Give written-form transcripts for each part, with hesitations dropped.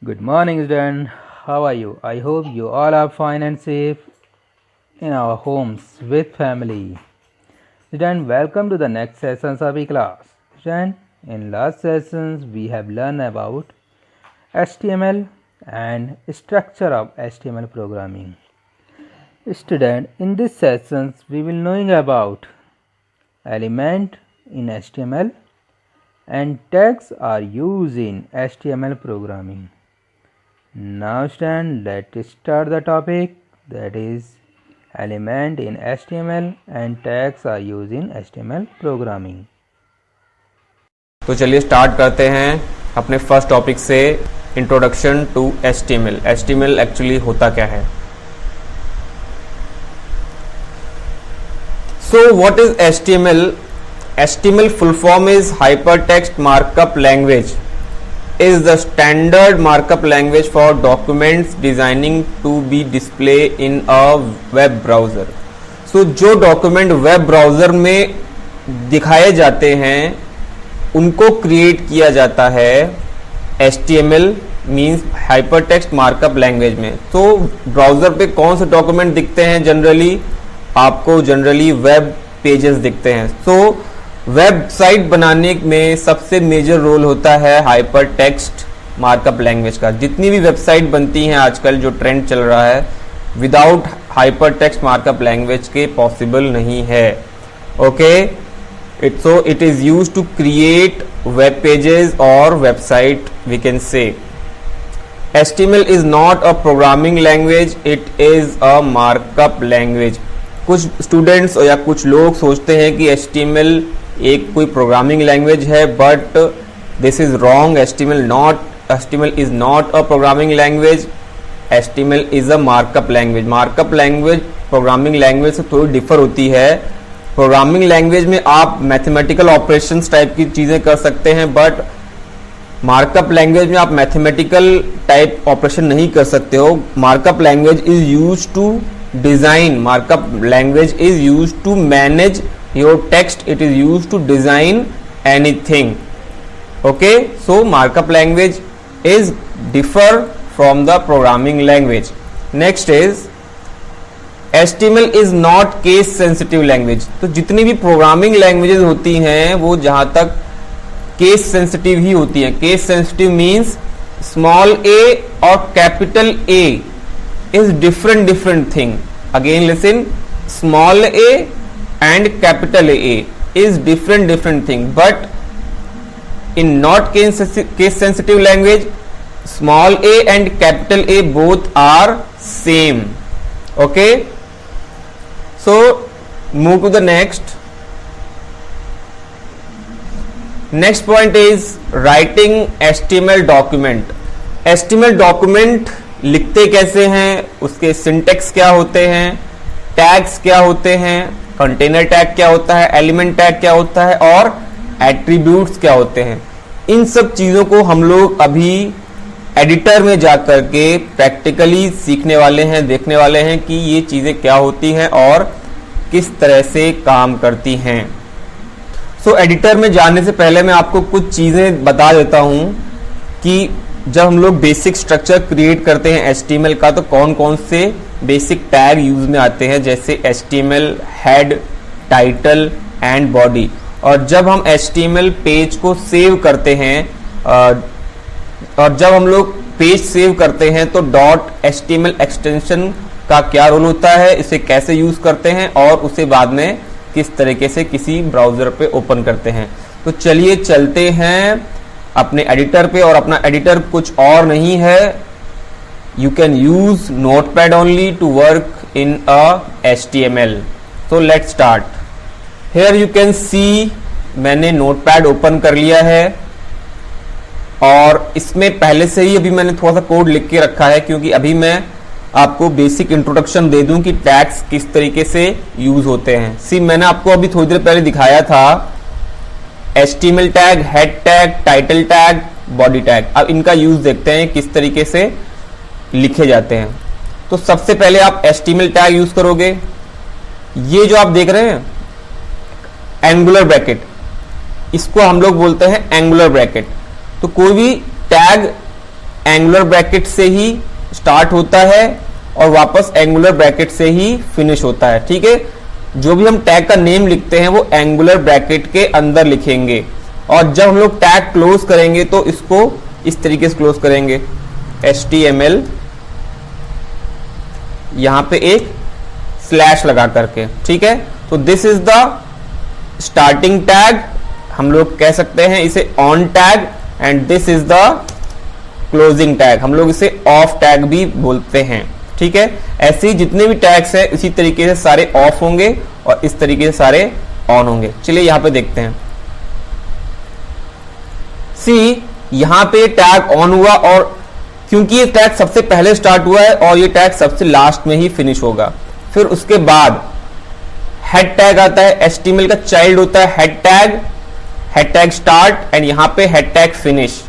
Good morning, student. How are you? I hope you all are fine and safe in our homes with family. Student, welcome to the next sessions of the class. Student, in last sessions we have learned about HTML and structure of HTML programming. Student, in this sessions we will knowing about element in HTML and tags are used in HTML programming. Now student, let's start the topic, that is element in HTML and tags are used in HTML programming. तो चलिए start करते हैं अपने first topic से, introduction to HTML. HTML actually होता क्या है? So what is HTML? HTML full form is Hypertext Markup Language. Is the standard markup language for documents designing to be displayed in a web browser. So जो document web browser में दिखाए जाते हैं उनको create किया जाता है HTML means hypertext markup language में. तो ब्राउजर पे कौन से डॉक्यूमेंट दिखते हैं? जनरली आपको जनरली वेब पेजेस दिखते हैं. सो वेबसाइट बनाने में सबसे मेजर रोल होता है हाइपर टेक्स्ट मार्कअप लैंग्वेज का. जितनी भी वेबसाइट बनती हैं आजकल, जो ट्रेंड चल रहा है, without hyper text markup language के पॉसिबल नहीं है. Okay, it is used to create web pages और website we can say. HTML is not a programming language, it is a markup language. कुछ स्टूडेंट्स या कुछ लोग सोचते हैं कि HTML एक कोई प्रोग्रामिंग लैंग्वेज है, but this is wrong. HTML is not a programming language. HTML is a markup language. Markup language programming language से थोड़ी डिफर होती है. प्रोग्रामिंग लैंग्वेज में आप मैथमेटिकल ऑपरेशंस टाइप की चीजें कर सकते हैं, बट मार्कअप लैंग्वेज में आप मैथमेटिकल टाइप ऑपरेशन नहीं कर सकते हो. Markup language is use to design. Markup language is use to manage your text. It is used to design anything. Okay, so markup language is differ from the programming language. Next is HTML is not case sensitive language. तो जितनी भी programming languages होती हैं वो जहां तक case sensitive ही होती हैं. Case sensitive means small a और capital A is different thing. Again listen, small a and capital A is different thing, but in not case sensitive language, small a and capital A both are same. Okay, so move to the next point is writing HTML document. HTML document लिखते कैसे हैं, उसके syntax क्या होते हैं, tags क्या होते हैं, कंटेनर टैग क्या होता है, एलिमेंट टैग क्या होता है और एट्रीब्यूट्स क्या होते हैं. इन सब चीजों को हम लोग अभी एडिटर में जाकर के प्रैक्टिकली सीखने वाले हैं, देखने वाले हैं कि ये चीजें क्या होती हैं और किस तरह से काम करती हैं. सो एडिटर में जाने से पहले मैं आपको कुछ चीजें बता देता हूं कि जब हम लोग बेसिक स्ट्रक्चर क्रिएट करते हैं HTML का, तो कौन कौन से बेसिक टैग यूज में आते हैं, जैसे HTML head, title and body. और जब हम HTML पेज को सेव करते हैं और जब हम लोग पेज सेव करते हैं तो .html एक्सटेंशन का क्या रोल होता है, इसे कैसे यूज करते हैं और उसे बाद में किस तरीके से किसी ब्राउजर पे ओपन करते हैं. तो चलिए चलते हैं अपने एडिटर पे, और अपना एडिटर कुछ और नहीं है. You can use Notepad only to work in a HTML. So let's start. Here you can see मैंने Notepad ओपन कर लिया है और इसमें पहले से ही अभी मैंने थोड़ा सा कोड लिख के रखा है, क्योंकि अभी मैं आपको बेसिक इंट्रोडक्शन दे दूं कि टैग्स किस तरीके से यूज होते हैं. सी मैंने आपको अभी थोड़ी देर पहले दिखाया था HTML tag, head tag, title tag, body tag. अब इनका यूज देखते हैं किस तरीके से लिखे जाते हैं. तो सबसे पहले आप HTML टैग यूज करोगे. ये जो आप देख रहे हैं एंगुलर ब्रैकेट, इसको हम लोग बोलते हैं एंगुलर ब्रैकेट. तो कोई भी टैग एंगुलर ब्रैकेट से ही स्टार्ट होता है और वापस एंगुलर ब्रैकेट से ही फिनिश होता है। ठीक है, जो भी हम टैग का नेम लिखते हैं वो एंगुलर ब्रैकेट के अंदर लिखेंगे, और जब हम लोग टैग क्लोज करेंगे तो इसको इस तरीके से क्लोज करेंगे, HTML यहां पे एक स्लैश लगा करके। ठीक है, तो this is the starting tag, हम लोग कह सकते हैं इसे on tag, and this is the closing tag, हम लोग इसे ऑफ टैग भी बोलते हैं। ठीक है, ऐसे ही जितने भी टैग्स हैं इसी तरीके से सारे ऑफ होंगे और इस तरीके से सारे ऑन होंगे। चलिए यहां पे देखते हैं। सी, यहां पे टैग ऑन हुआ, और क्योंकि ये टैग सबसे पहले स्टार्ट हुआ है और ये टैग सबसे लास्ट में ही फिनिश होगा। फिर उसके बाद हेड टैग आता है, HTML का चाइल्ड होता है हेड टैग स्टार्ट, एंड यहां पे head tag finish.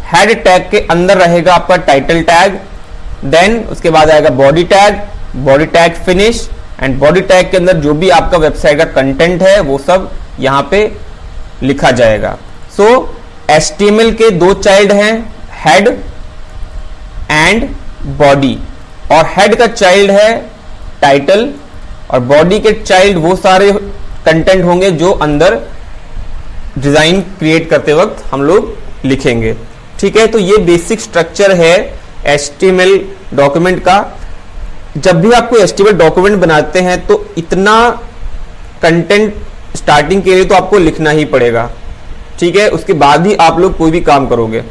Head tag के अंदर रहेगा आपका टाइटल टैग, देन उसके बाद आएगा body tag finish, and body tag के अंदर जो भी आपका वेबसाइट का कंटेंट है वो सब यहां पे लिखा जाएगा। सो HTML के दो चाइल्ड हैं, हेड एंड बॉडी, और हेड का चाइल्ड है टाइटल, और बॉडी के चाइल्ड वो सारे कंटेंट होंगे जो अंदर डिजाइन क्रिएट करते वक्त हम लोग लिखेंगे। ठीक है, तो ये बेसिक स्ट्रक्चर है HTML डॉक्यूमेंट का। जब भी आपको HTML डॉक्यूमेंट बनाते हैं तो इतना कंटेंट स्टार्टिंग के लिए तो आपको लिखना ही पड़ेगा। ठीक है, उसके बाद ही आप लोग कोई भी काम करोगे।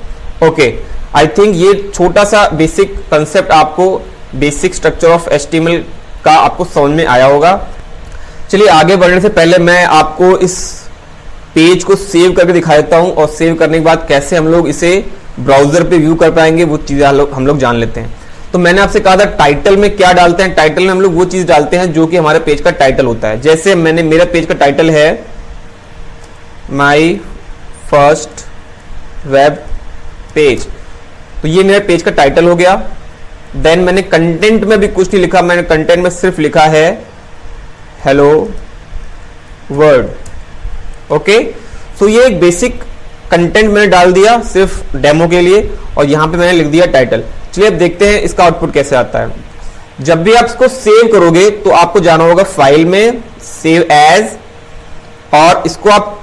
ओके, आई थिंक ये छोटा सा बेसिक कंसेप्ट आपको, बेसिक स्ट्रक्चर ऑफ HTML का आपको समझ में आया होगा। चलिए आगे बढ़ने से पहले मैं आपको इस पेज को सेव करके दिखा देता हूं, और सेव करने के बाद कैसे हम लोग इसे ब्राउजर पे व्यू कर पाएंगे वो चीजें हम लोग जान लेते हैं। तो मैंने आपसे कहा था टाइटल में क्या डालते हैं, टाइटल में हम लोग वो चीज डालते हैं जो कि हमारे पेज का टाइटल होता है। जैसे मेरा पेज का टाइटल है माई फर्स्ट वेब पेज, तो ये मेरे पेज का टाइटल हो गया। देन मैंने कंटेंट में भी कुछ नहीं लिखा, मैंने कंटेंट में सिर्फ लिखा है हेलो वर्ल्ड। ओके, सो ये एक बेसिक कंटेंट मैंने डाल दिया सिर्फ डेमो के लिए, और यहां पे मैंने लिख दिया टाइटल। चलिए अब देखते हैं इसका आउटपुट कैसे आता है। जब भी आप इसको सेव करोगे तो आपको जाना होगा फाइल में, सेव एज, और इसको आप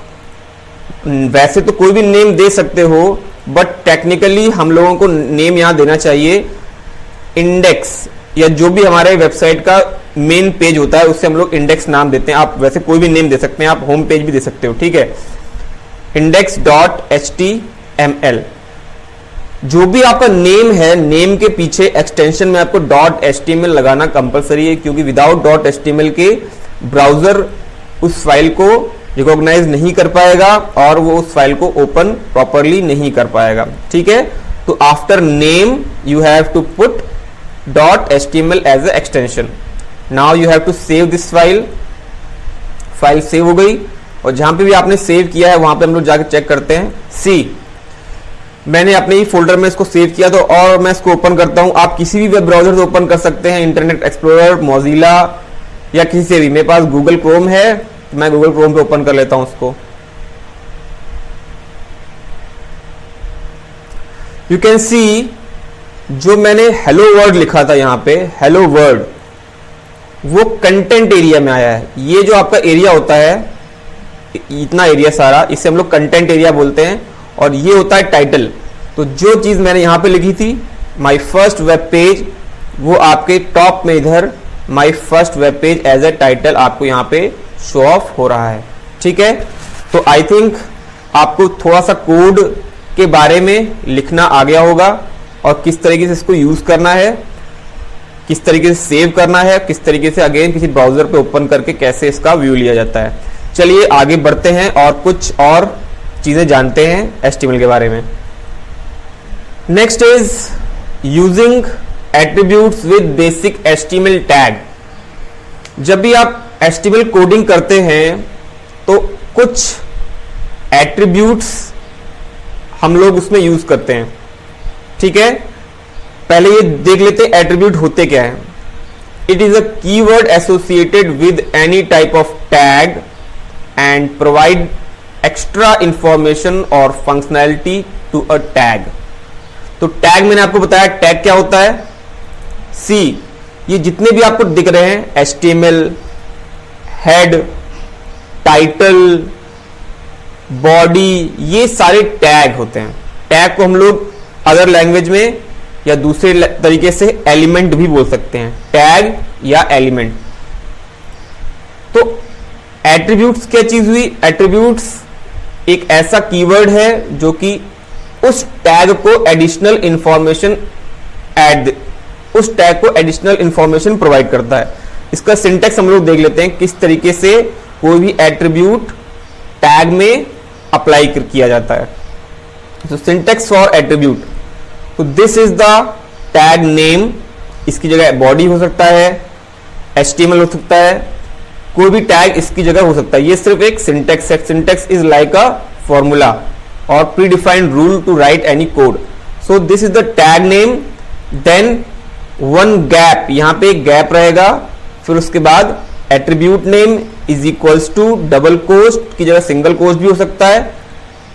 वैसे तो कोई भी नेम दे सकते हो, बट टेक्निकली हम लोगों को नेम यहां देना चाहिए इंडेक्स, या जो भी हमारे वेबसाइट का मेन पेज होता है उससे हम लोग इंडेक्स नाम देते हैं। आप वैसे कोई भी नेम दे सकते हैं, आप होम पेज भी दे सकते हो। ठीक है, index.html, जो भी आपका नेम है, नेम के पीछे एक्सटेंशन में आपको .html लगाना कंपलसरी है, क्योंकि विदाउट .html के ब्राउजर उस फाइल को रिकॉग्नाइज नहीं कर पाएगा और वो उस फाइल को ओपन प्रॉपरली नहीं कर पाएगा। ठीक है, तो after name you have to put .html as a extension. Now you have to save this file save हो गई, और जहां पे भी आपने सेव किया है वहां पे हम लोग जाकर चेक करते हैं। सी, मैंने अपने ही फोल्डर में इसको सेव किया, तो और मैं इसको ओपन करता हूं। आप किसी भी वेब ब्राउजर से ओपन कर सकते हैं, इंटरनेट एक्सप्लोरर, मोजिला, या किसी से भी। मेरे पास गूगल क्रोम है, तो मैं गूगल क्रोम पे ओपन कर लेता हूं उसको। यू कैन सी, जो मैंने हेलो वर्ड लिखा था यहां पे, हेलो वर्ड, वो कंटेंट एरिया में आया है। ये जो आपका एरिया होता है, इतना एरिया सारा, इसे हम लोग कंटेंट एरिया बोलते हैं, और ये होता है टाइटल। तो जो चीज मैंने यहां पे लिखी थी माय फर्स्ट वेब पेज, वो आपके टॉप में इधर my first web page as a title आपको यहां पे शो ऑफ हो रहा है। ठीक है, तो आई थिंक आपको थोड़ा सा कोड के बारे में लिखना आ गया होगा, और किस तरीके से इसको यूज करना है, किस तरीके से सेव करना है, किस तरीके से अगेन किसी ब्राउजर पे ओपन करके कैसे इसका व्यू लिया जाता है। चलिए आगे बढ़ते हैं और कुछ और चीजें जानते हैं HTML के बारे में। Next is using attributes with basic HTML tag. जब भी आप HTML कोडिंग करते हैं तो कुछ एट्रीब्यूट्स हम लोग उसमें यूज करते हैं। ठीक है, पहले ये देख लेते हैं एट्रीब्यूट होते क्या है। It is a keyword associated with any type of tag and provide extra information और फंक्शनैलिटी टू अ टैग। तो तो टैग मैंने आपको बताया, टैग क्या होता है, सी, ये जितने भी आपको दिख रहे हैं HTML, हेड, टाइटल, बॉडी, ये सारे टैग होते हैं। टैग को हम लोग अदर लैंग्वेज में या दूसरे तरीके से एलिमेंट भी बोल सकते हैं, टैग या एलिमेंट। तो एट्रीब्यूट्स क्या चीज हुई, एट्रीब्यूट्स एक ऐसा कीवर्ड है जो कि उस टैग को एडिशनल इंफॉर्मेशन प्रोवाइड करता है। इसका सिंटेक्स हम लोग देख लेते हैं किस तरीके से कोई भी एट्रीब्यूट टैग में अप्लाई किया जाता है। तो सिंटेक्स फॉर एट्रीब्यूट, तो this is the tag name, इसकी जगह बॉडी हो सकता है, HTML हो सकता है, कोई भी टैग इसकी जगह हो सकता है। ये सिर्फ एक सिंटेक्स है। Syntax is like a formula और predefined rule to write any code. So this is the tag name, then one gap, यहां पे एक गैप रहेगा, फिर उसके बाद attribute name is equals to double quote की जगह सिंगल कोस्ट भी हो सकता है,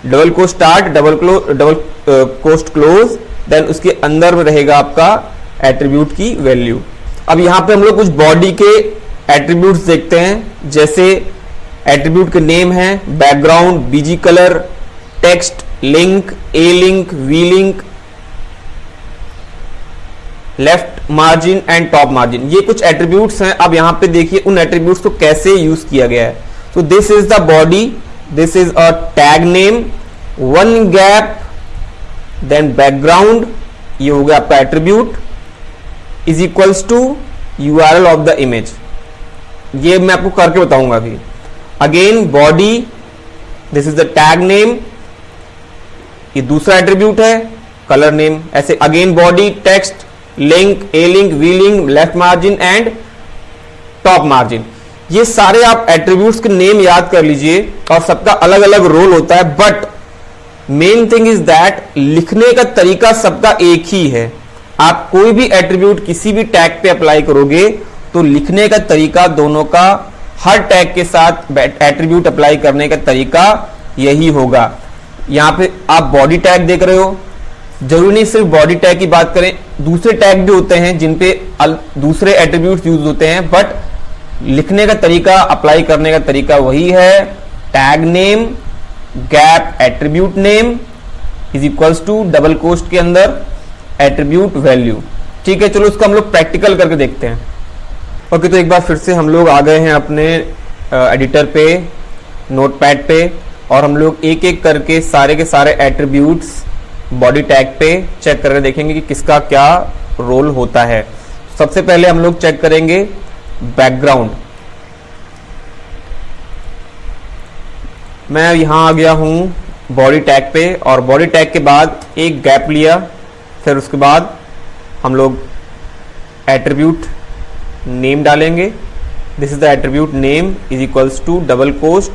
double quote start, double quote close, then उसके अंदर में रहेगा आपका एट्रीब्यूट की वैल्यू। अब यहां पे हम लोग कुछ बॉडी के एट्रीब्यूट्स देखते हैं, जैसे एट्रीब्यूट के नेम है background, BG colour, text, link, A link, V link, left margin and top margin, ये कुछ एट्रीब्यूट्स हैं। अब यहां पे देखिए उन एट्रीब्यूट्स को कैसे यूज किया गया है। तो this is the body, this is a tag name, one gap, then background, ये हो गया आपका attribute, is equals to URL of the image. ये मैं आपको करके बताऊंगा अभी। Again body, this is the tag name, ये दूसरा एट्रीब्यूट है, कलर नेम, ऐसे again body, text, link, A link, V link, left margin and top margin. ये सारे आप एट्रीब्यूट्स के नेम याद कर लीजिए और सबका अलग अलग रोल होता है, but main thing is that लिखने का तरीका सबका एक ही है। आप कोई भी एट्रीब्यूट किसी भी टैग पे अप्लाई करोगे तो लिखने का तरीका दोनों का, हर टैग के साथ एट्रीब्यूट अप्लाई करने का तरीका यही होगा। यहां पे आप बॉडी टैग देख रहे हो, जरूरी नहीं सिर्फ बॉडी टैग की बात करें, दूसरे टैग भी होते हैं जिन पे दूसरे एट्रीब्यूट्स यूज होते हैं, बट लिखने का तरीका, अप्लाई करने का तरीका वही है। Tag name, gap, attribute name is equals to double quote के अंदर एट्रीब्यूट वैल्यू। ठीक है, चलो इसको हम लोग प्रैक्टिकल करके देखते हैं। ओके, तो एक बार फिर से हम लोग आ गए हैं अपने एडिटर पे, नोटपैड पे, और हम लोग एक एक करके सारे के सारे एट्रीब्यूट्स बॉडी टैग पे चेक करके देखेंगे कि किसका क्या रोल होता है। सबसे पहले हम लोग चेक करेंगे बैकग्राउंड। मैं यहां आ गया हूं बॉडी टैग पे, और बॉडी टैग के बाद एक गैप लिया, फिर उसके बाद हम लोग एट्रीब्यूट नेम डालेंगे। This is the attribute name is equals to double quote,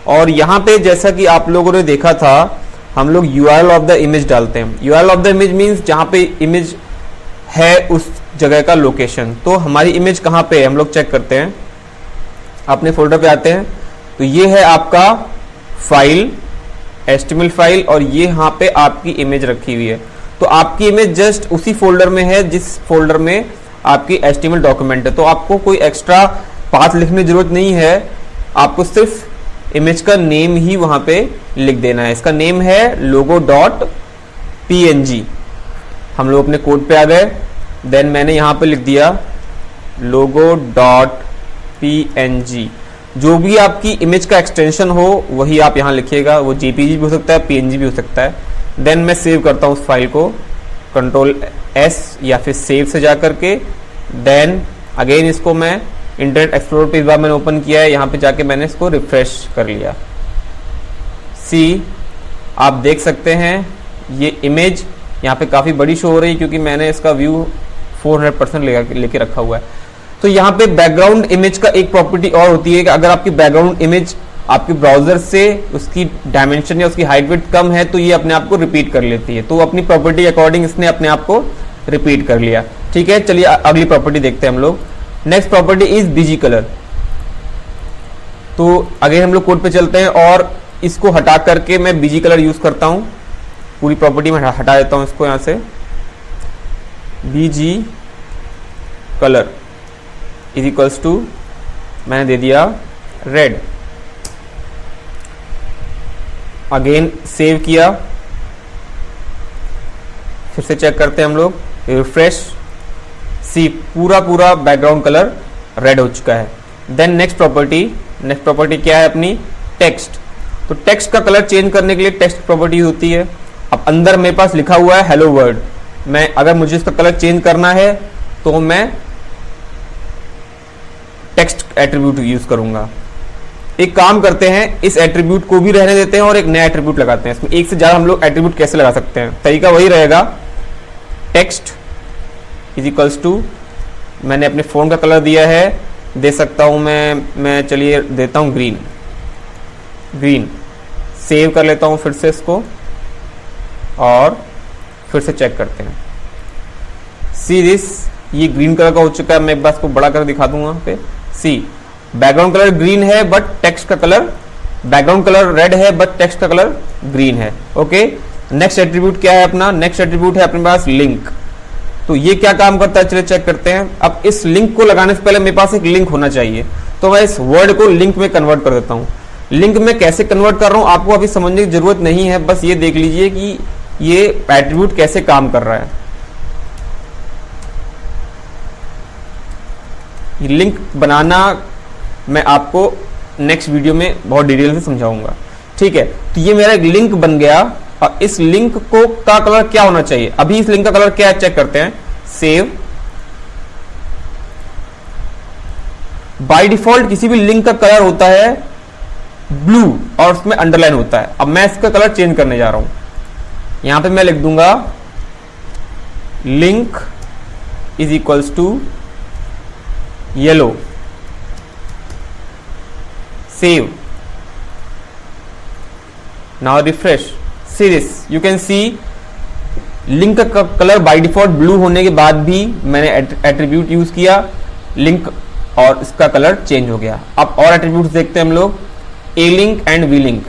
और यहां पे जैसा कि आप लोगों ने देखा था हम लोग URL ऑफ द इमेज डालते हैं। URL of the image means जहां पे इमेज है उस जगह का लोकेशन। तो हमारी इमेज कहां पे है हम लोग चेक करते हैं, अपने फोल्डर पे आते हैं, तो ये है आपका फाइल, HTML फाइल, और ये यहाँ पे आपकी इमेज रखी हुई है। तो आपकी इमेज जस्ट उसी फोल्डर में है जिस फोल्डर में आपकी HTML डॉक्यूमेंट है। तो आपको कोई एक्स्ट्रा पाथ लिखने की जरूरत नहीं है, आपको सिर्फ इमेज का नेम ही वहां पे लिख देना है। इसका नेम है logo.png। हम लोग अपने कोड पे आ गए, देन मैंने यहां पे लिख दिया logo.png। जो भी आपकी इमेज का एक्सटेंशन हो वही आप यहां लिखिएगा, वो JPG भी हो सकता है, PNG भी हो सकता है। देन मैं सेव करता हूं उस फाइल को, Ctrl+S या फिर सेव से जा करके, देन अगेन इसको मैं इंटरनेट एक्सप्लोरर पे इस बार मैंने ओपन किया है, यहाँ पे जाके मैंने इसको रिफ्रेश कर लिया। सी, आप देख सकते हैं ये इमेज यहाँ पे काफ़ी बड़ी शो हो रही है क्योंकि मैंने इसका व्यू 400% लेके रखा हुआ है। तो यहाँ पे बैकग्राउंड इमेज का एक प्रॉपर्टी और होती है कि अगर आपकी बैकग्राउंड इमेज आपके ब्राउजर से उसकी डायमेंशन या उसकी हाइट विड्थ कम है तो ये अपने आप को रिपीट कर लेती है। तो अपनी प्रॉपर्टी के अकॉर्डिंग इसने अपने आप को रिपीट कर लिया। ठीक है, चलिए अगली प्रॉपर्टी देखते हैं हम लोग। Next property is BG colour. तो अगेन हम लोग कोड पे चलते हैं और इसको हटा करके मैं बीजी कलर यूज करता हूं। पूरी प्रॉपर्टी में हटा देता हूं इसको यहां से। bg color is equals to, मैंने दे दिया रेड। अगेन सेव किया, फिर से चेक करते हैं हम लोग, रिफ्रेश, सी पूरा बैकग्राउंड कलर रेड हो चुका है। देन नेक्स्ट प्रॉपर्टी क्या है अपनी, टेक्स्ट। तो टेक्स्ट का कलर चेंज करने के लिए टेक्स्ट प्रॉपर्टी होती है। अब अंदर मेरे पास लिखा हुआ है हेलो वर्ल्ड, मैं अगर मुझे इसका कलर चेंज करना है तो मैं टेक्स्ट एट्रीब्यूट यूज करूंगा। एक काम करते हैं, इस एट्रीब्यूट को भी रहने देते हैं और एक नया एट्रीब्यूट लगाते हैं। इसमें एक से ज्यादा हम लोग एट्रीब्यूट कैसे लगा सकते हैं, तरीका वही रहेगा, टेक्स्ट इज इक्वल्स टू, मैंने अपने फोन का कलर दिया है, दे सकता हूं मैं चलिए देता हूं ग्रीन। सेव कर लेता हूं फिर से इसको और फिर से चेक करते हैं। सी दिस, ये ग्रीन कलर का हो चुका है। मैं एक बार इसको बड़ा कर दिखा दूंगा पे। सी बैकग्राउंड कलर ग्रीन है बट टेक्स्ट का कलर, बैकग्राउंड कलर रेड है बट टेक्स्ट का कलर ग्रीन है। ओके, नेक्स्ट एट्रीब्यूट क्या है अपना, नेक्स्ट एट्रीब्यूट है अपने पास लिंक। तो ये क्या काम करता है, चलिए चेक करते हैं। अब इस लिंक को लगाने से पहले मेरे पास एक लिंक होना चाहिए, तो मैं इस वर्ड को लिंक में कन्वर्ट कर देता हूं। लिंक में कैसे कन्वर्ट कर रहा हूं आपको अभी समझने की जरूरत नहीं है, बस ये देख लीजिए कि ये एट्रीब्यूट कैसे काम कर रहा है। ये लिंक बनाना मैं आपको नेक्स्ट वीडियो में बहुत डिटेल से समझाऊंगा, ठीक है। तो ये मेरा एक लिंक बन गया और इस लिंक को का कलर क्या होना चाहिए, अभी इस लिंक का कलर क्या है चेक करते हैं। सेव, बाय डिफॉल्ट किसी भी लिंक का कलर होता है ब्लू और उसमें अंडरलाइन होता है। अब मैं इसका कलर चेंज करने जा रहा हूं, यहां पे मैं लिख दूंगा link is equals to yellow. Save, now refresh, see this, you can see link का कलर बाय डिफॉल्ट ब्लू होने के बाद भी मैंने एट्रीब्यूट यूज किया लिंक और इसका कलर चेंज हो गया। अब और एट्रीब्यूट्स देखते हैं हम लोग, A link and we link.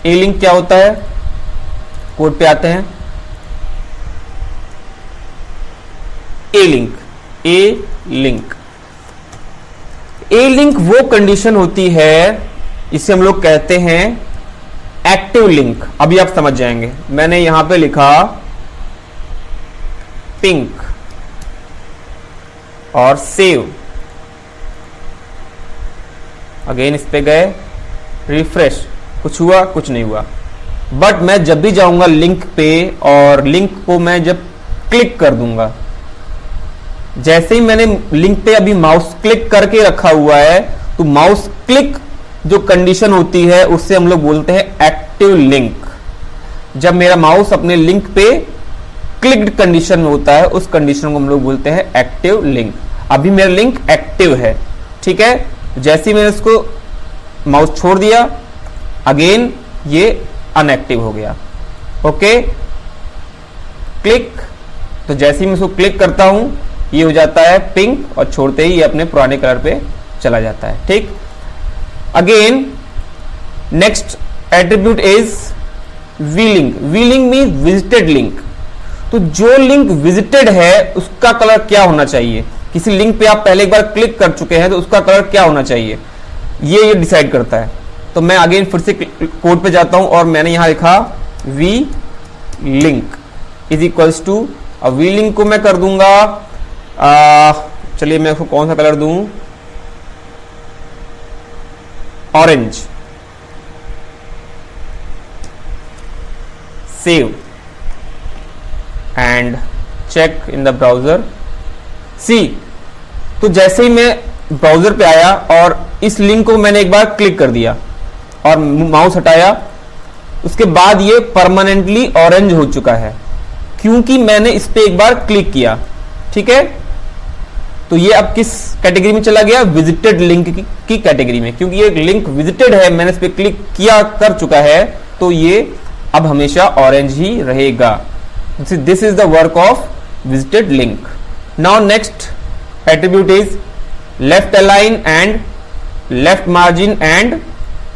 A link क्या होता है, कोड पे आते हैं। ए लिंक वो कंडीशन होती है, इसे हम लोग कहते हैं एक्टिव लिंक। अभी आप समझ जाएंगे। मैंने यहां पे लिखा पिंक और सेव, अगेन इस पे गए, रिफ्रेश, कुछ हुआ, कुछ नहीं हुआ। बट मैं जब भी जाऊंगा लिंक पे और लिंक को मैं जब क्लिक कर दूंगा, जैसे ही मैंने लिंक पे अभी माउस क्लिक करके रखा हुआ है, तो माउस क्लिक जो कंडीशन होती है उससे हम लोग बोलते हैं एक्टिव लिंक। जब मेरा माउस अपने लिंक पे क्लिक्ड कंडीशन में होता है, उस कंडीशन को हम लोग बोलते हैं एक्टिव लिंक। अभी मेरा लिंक एक्टिव है, ठीक है। जैसे ही मैंने इसको माउस छोड़ दिया, अगेन ये अनएक्टिव हो गया। ओके, क्लिक, तो जैसे ही मैं इसको क्लिक करता हूं ये हो जाता है पिंक और छोड़ते ही ये अपने पुराने कलर पे चला जाता है, ठीक। Again next attribute is V link. V link mean visited link. तो जो लिंक विजिटेड है उसका कलर क्या होना चाहिए, किसी लिंक पे आप पहले एक बार क्लिक कर चुके हैं तो उसका कलर क्या होना चाहिए, ये डिसाइड करता है। तो मैं अगेन फिर से कोड पे जाता हूं और मैंने यहां लिखा V link is equals to, अब वी लिंक को मैं कर दूंगा, चलिए मैं उसको कौन सा कलर दूं, orange. Save and check in the browser. See, तो जैसे ही मैं ब्राउजर पे आया और इस लिंक को मैंने एक बार क्लिक कर दिया और माउस हटाया, उसके बाद ये परमानेंटली ऑरेंज हो चुका है क्योंकि मैंने इस पे एक बार क्लिक किया, ठीक है। तो ये अब किस कैटेगरी में चला गया, विजिटेड लिंक की कैटेगरी में, क्योंकि ये लिंक विजिटेड है, मैंने इस पे क्लिक किया कर चुका है, तो ये अब हमेशा ऑरेंज ही रहेगा। This is the work of visited link. Now next attribute is left align and left margin and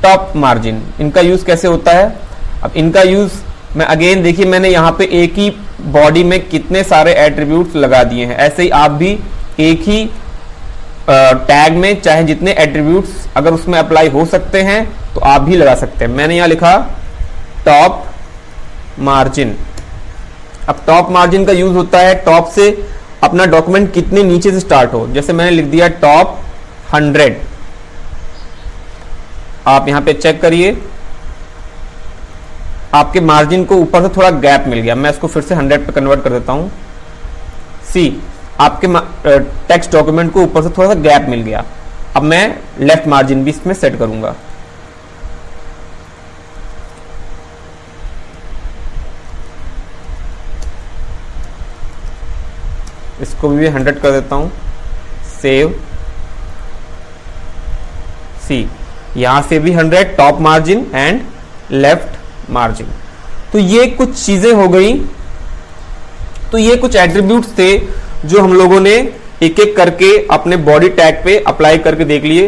top margin. इनका यूज कैसे होता है, अब इनका यूज मैं अगेन देखिए, मैंने यहां पे एक ही बॉडी में कितने सारे एट्रीब्यूट्स लगा दिए हैं, ऐसे ही आप भी एक ही टैग में चाहे जितने एट्रीब्यूट्स अगर उसमें अप्लाई हो सकते हैं तो आप भी लगा सकते हैं। मैंने यहां लिखा टॉप मार्जिन। अब टॉप मार्जिन का यूज होता है टॉप से अपना डॉक्यूमेंट कितने नीचे से स्टार्ट हो, जैसे मैंने लिख दिया टॉप 100। आप यहां पे चेक करिए, आपके मार्जिन को ऊपर से थोड़ा गैप मिल गया। मैं इसको फिर से 100 पे कन्वर्ट कर देता हूं। सी, आपके टेक्स्ट डॉक्यूमेंट को ऊपर से थोड़ा सा गैप मिल गया। अब मैं लेफ्ट मार्जिन भी इसमें सेट करूंगा। इसको भी 100 कर देता हूं। सेव। सी, यहां से भी 100 top margin and left margin. तो ये कुछ चीजें हो गई। तो ये कुछ एट्रीब्यूट्स थे जो हम लोगों ने एक एक करके अपने बॉडी टैग पे अप्लाई करके देख लिए।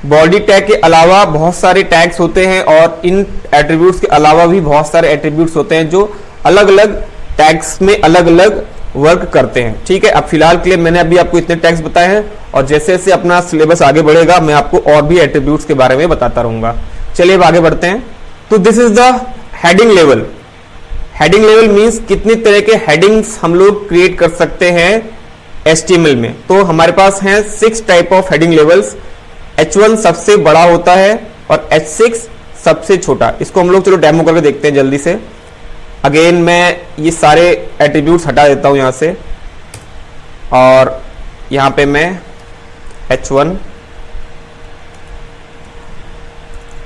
बॉडी टैग के अलावा बहुत सारे टैग्स होते हैं और इन एट्रीब्यूट्स के अलावा भी बहुत सारे एट्रीब्यूट्स होते हैं जो अलग अलग टैग्स में अलग अलग वर्क करते हैं। ठीक है, अब फिलहाल के लिए मैंने अभी आपको इतने टैग्स बताए हैं और जैसे जैसे अपना सिलेबस आगे बढ़ेगा मैं आपको और भी एट्रीब्यूट्स के बारे में बताता रहूंगा। चलिए अब आगे बढ़ते हैं। तो this is the heading level. Heading level means कितने तरह के हेडिंग्स हम लोग क्रिएट कर सकते हैं HTML में। तो हमारे पास हैं 6 type of heading levels. H1 सबसे बड़ा होता है और H6 सबसे छोटा। इसको हम लोग चलो डेमो करके देखते हैं जल्दी से। अगेन मैं ये सारे एट्रीब्यूट्स हटा देता हूं यहां से और यहां पे मैं H1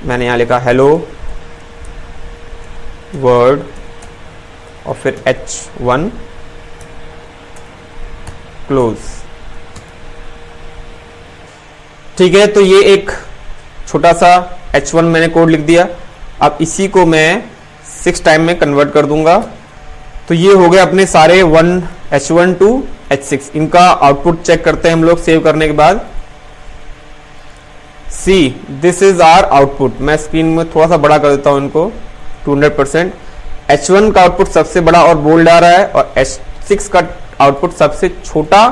मैंने यहां लिखा हेलो वर्ड और फिर H1 क्लोज। ठीक है, तो ये एक छोटा सा H1 मैंने कोड लिख दिया। अब इसी को मैं 6 टाइम में कन्वर्ट कर दूंगा। तो ये हो गए अपने सारे H1 टू H6। इनका आउटपुट चेक करते हैं हम लोग सेव करने के बाद। सी, दिस इज आवर आउटपुट। मैं स्क्रीन में थोड़ा सा बड़ा कर देता हूं इनको 200%। H1 का आउटपुट सबसे बड़ा और बोल्ड आ रहा है और H6 का आउटपुट सबसे छोटा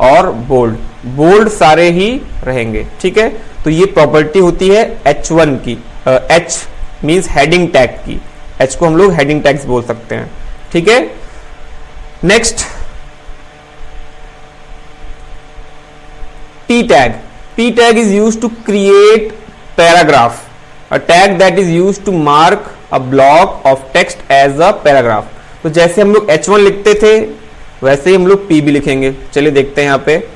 और बोल्ड। बोल्ड सारे ही रहेंगे। ठीक है, तो ये प्रॉपर्टी होती है H1 की। H मींस हेडिंग टैग की। H को हम लोग हेडिंग टैग्स बोल सकते हैं। ठीक है, next P tag. P tag is used to create paragraph. A tag that is used to mark a block of text as a paragraph. तो जैसे हम लोग H1 लिखते थे वैसे ही हम लोग P भी लिखेंगे। चलिए देखते हैं। यहां पे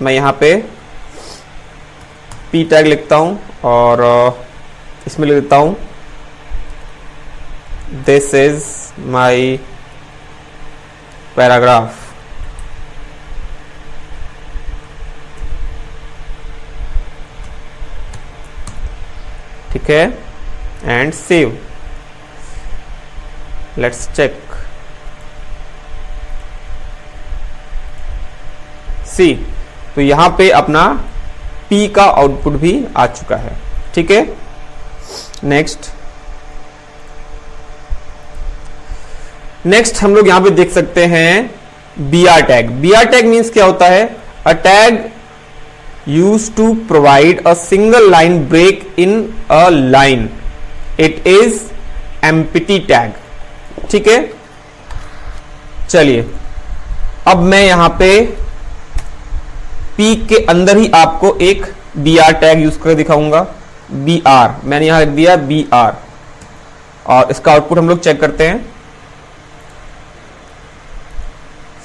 मैं यहां पे P टैग लिखता हूं और इसमें लिख देता हूं दिस इज माई पैराग्राफ। ठीक है, and save. Let's check. See, तो यहां पे अपना P का आउटपुट भी आ चुका है। ठीक है, नेक्स्ट हम लोग यहां पे देख सकते हैं BR tag. BR tag means क्या होता है? A tag use to provide a single line break in a line. It is empty tag. ठीक है, चलिए अब मैं यहां पे P के अंदर ही आपको एक BR टैग यूज करके दिखाऊंगा। BR मैंने यहां लिख दिया BR और इसका आउटपुट हम लोग चेक करते हैं।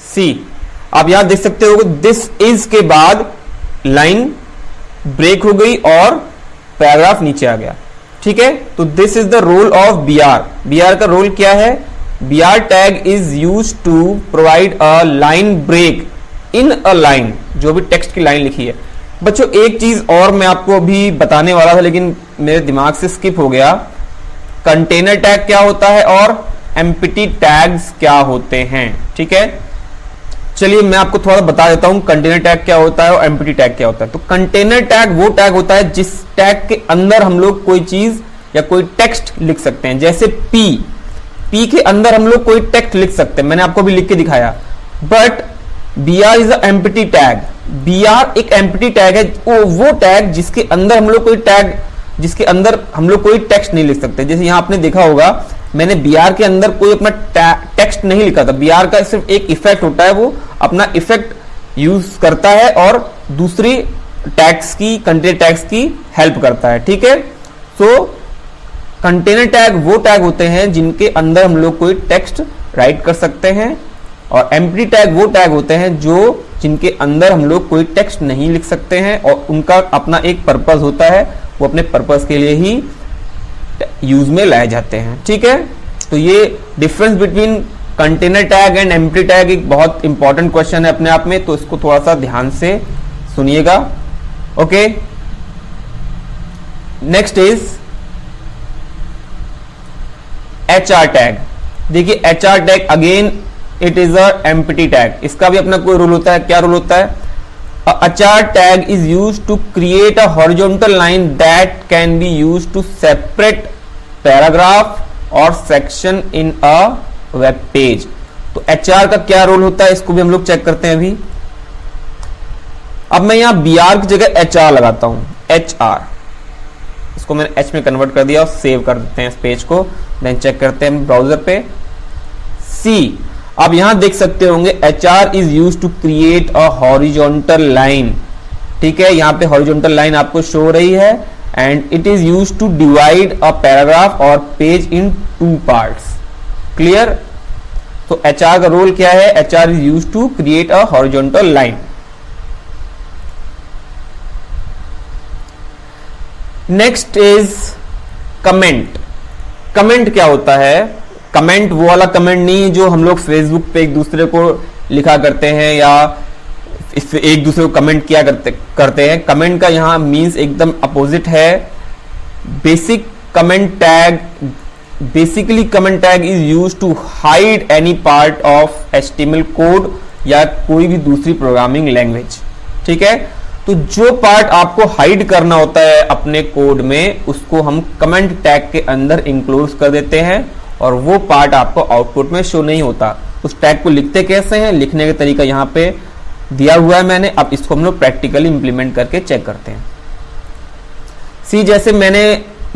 सी, आप यहां देख सकते हो दिस इज के बाद लाइन ब्रेक हो गई और पैराग्राफ नीचे आ गया। ठीक है, तो this is the role of BR। BR का रोल क्या है? BR tag is use to provide a line break in a line. जो भी टेक्स्ट की लाइन लिखी है। बच्चों एक चीज और मैं आपको अभी बताने वाला था लेकिन मेरे दिमाग से स्किप हो गया। कंटेनर टैग क्या होता है और एम्प्टी टैग्स क्या होते हैं। ठीक है, चलिए मैं आपको थोड़ा बता देता हूं कंटेनर टैग क्या होता है और एम्प्टी टैग क्या होता है। तो कंटेनर टैग वो टैग होता है जिस टैग के अंदर हम लोग कोई चीज या कोई टेक्स्ट लिख सकते हैं। जैसे P पी के अंदर हम लोग कोई टेक्स्ट लिख सकते हैं, मैंने आपको भी लिख के दिखाया, but B R is a empty tag. B R एक एम्प्टी टैग है, वो टैग जिसके अंदर हम लोग कोई टेक्स्ट नहीं लिख सकते। जैसे यहां आपने देखा होगा, मैंने बी आर के अंदर कोई अपना टेक्स्ट नहीं लिखा था। बी आर का सिर्फ एक इफेक्ट होता है, वो अपना इफेक्ट यूज करता है और दूसरी टैग्स की, कंटेनर टैग्स की हेल्प करता है, ठीक है। सो कंटेनर टैग वो टैग होते हैं जिनके अंदर हम लोग कोई टेक्स्ट राइट कर सकते हैं, और एम्प्टी टैग वो टैग होते हैं जिनके अंदर हम लोग कोई टेक्स्ट नहीं लिख सकते हैं और उनका अपना एक पर्पस होता है, वो अपने पर्पस के लिए ही यूज में लाए जाते हैं, ठीक है। तो ये difference between container tag and empty tag एक बहुत इंपॉर्टेंट क्वेश्चन है अपने आप में, तो इसको थोड़ा सा ध्यान से सुनिएगा, okay. Next is HR tag. देखिए HR tag again it is a empty tag, इसका भी अपना कोई रूल होता है। क्या रूल होता है? HR tag is used to create a horizontal line that can be used to separate paragraph or section in a web page। तो HR का क्या रोल होता है, इसको भी हम लोग चेक करते हैं अभी। अब मैं यहां BR की जगह HR लगाता हूं, HR, इसको मैंने H में कन्वर्ट कर दिया और सेव कर देते हैं इस पेज को, देन चेक करते हैं ब्राउजर पे। C, आप यहां देख सकते होंगे HR is use to create a horizontal line, ठीक है। यहां पे हॉरिजॉन्टल लाइन आपको शो हो रही है, and it is use to divide a paragraph और पेज इन 2 पार्ट्स। क्लियर? तो HR का रोल क्या है? HR is use to create a horizontal line. Next is comment. Comment क्या होता है? कमेंट वो वाला कमेंट नहीं जो हम लोग फेसबुक पे एक दूसरे को लिखा करते हैं या एक दूसरे को कमेंट किया करते हैं। कमेंट का यहाँ मीन्स एकदम अपोजिट है। Basically comment tag is use to hide any part of HTML code या कोई भी दूसरी प्रोग्रामिंग लैंग्वेज, ठीक है। तो जो पार्ट आपको हाइड करना होता है अपने कोड में, उसको हम कमेंट टैग के अंदर इंक्लूड कर देते हैं, और वो पार्ट आपको आउटपुट में शो नहीं होता। उस टैग को लिखते कैसे हैं, लिखने का तरीका यहाँ पे दिया हुआ है मैंने। अब इसको हम लोग प्रैक्टिकली इंप्लीमेंट करके चेक करते हैं। सी, जैसे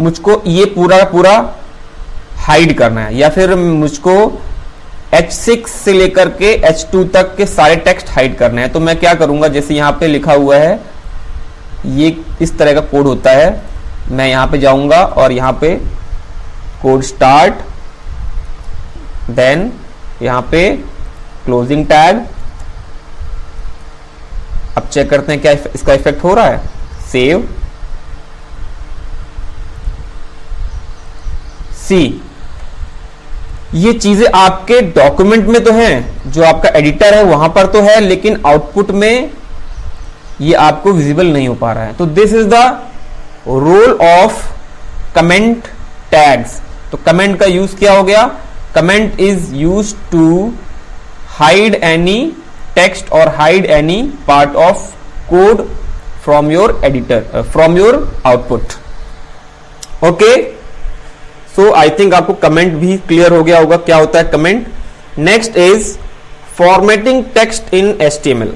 मुझको ये पूरा हाइड करना है, या फिर मुझको H6 से लेकर के H2 तक के सारे टेक्स्ट हाइड करने हैं, तो मैं क्या करूंगा, जैसे यहाँ पे लिखा हुआ है, ये इस तरह का कोड होता है। मैं यहाँ पे जाऊंगा और यहाँ पे कोड स्टार्ट, देन यहां पे क्लोजिंग टैग। अब चेक करते हैं क्या इसका इफेक्ट हो रहा है। सेव। सी, ये चीजें आपके डॉक्यूमेंट में तो हैं, जो आपका एडिटर है वहां पर तो है, लेकिन आउटपुट में ये आपको विजिबल नहीं हो पा रहा है। तो this is the role of comment tags. तो कमेंट का यूज क्या हो गया? Comment is use to hide any text और hide any part of code from your editor, from your output, okay. So I think आपको comment भी clear हो गया होगा क्या होता है comment. Next is formatting text in HTML।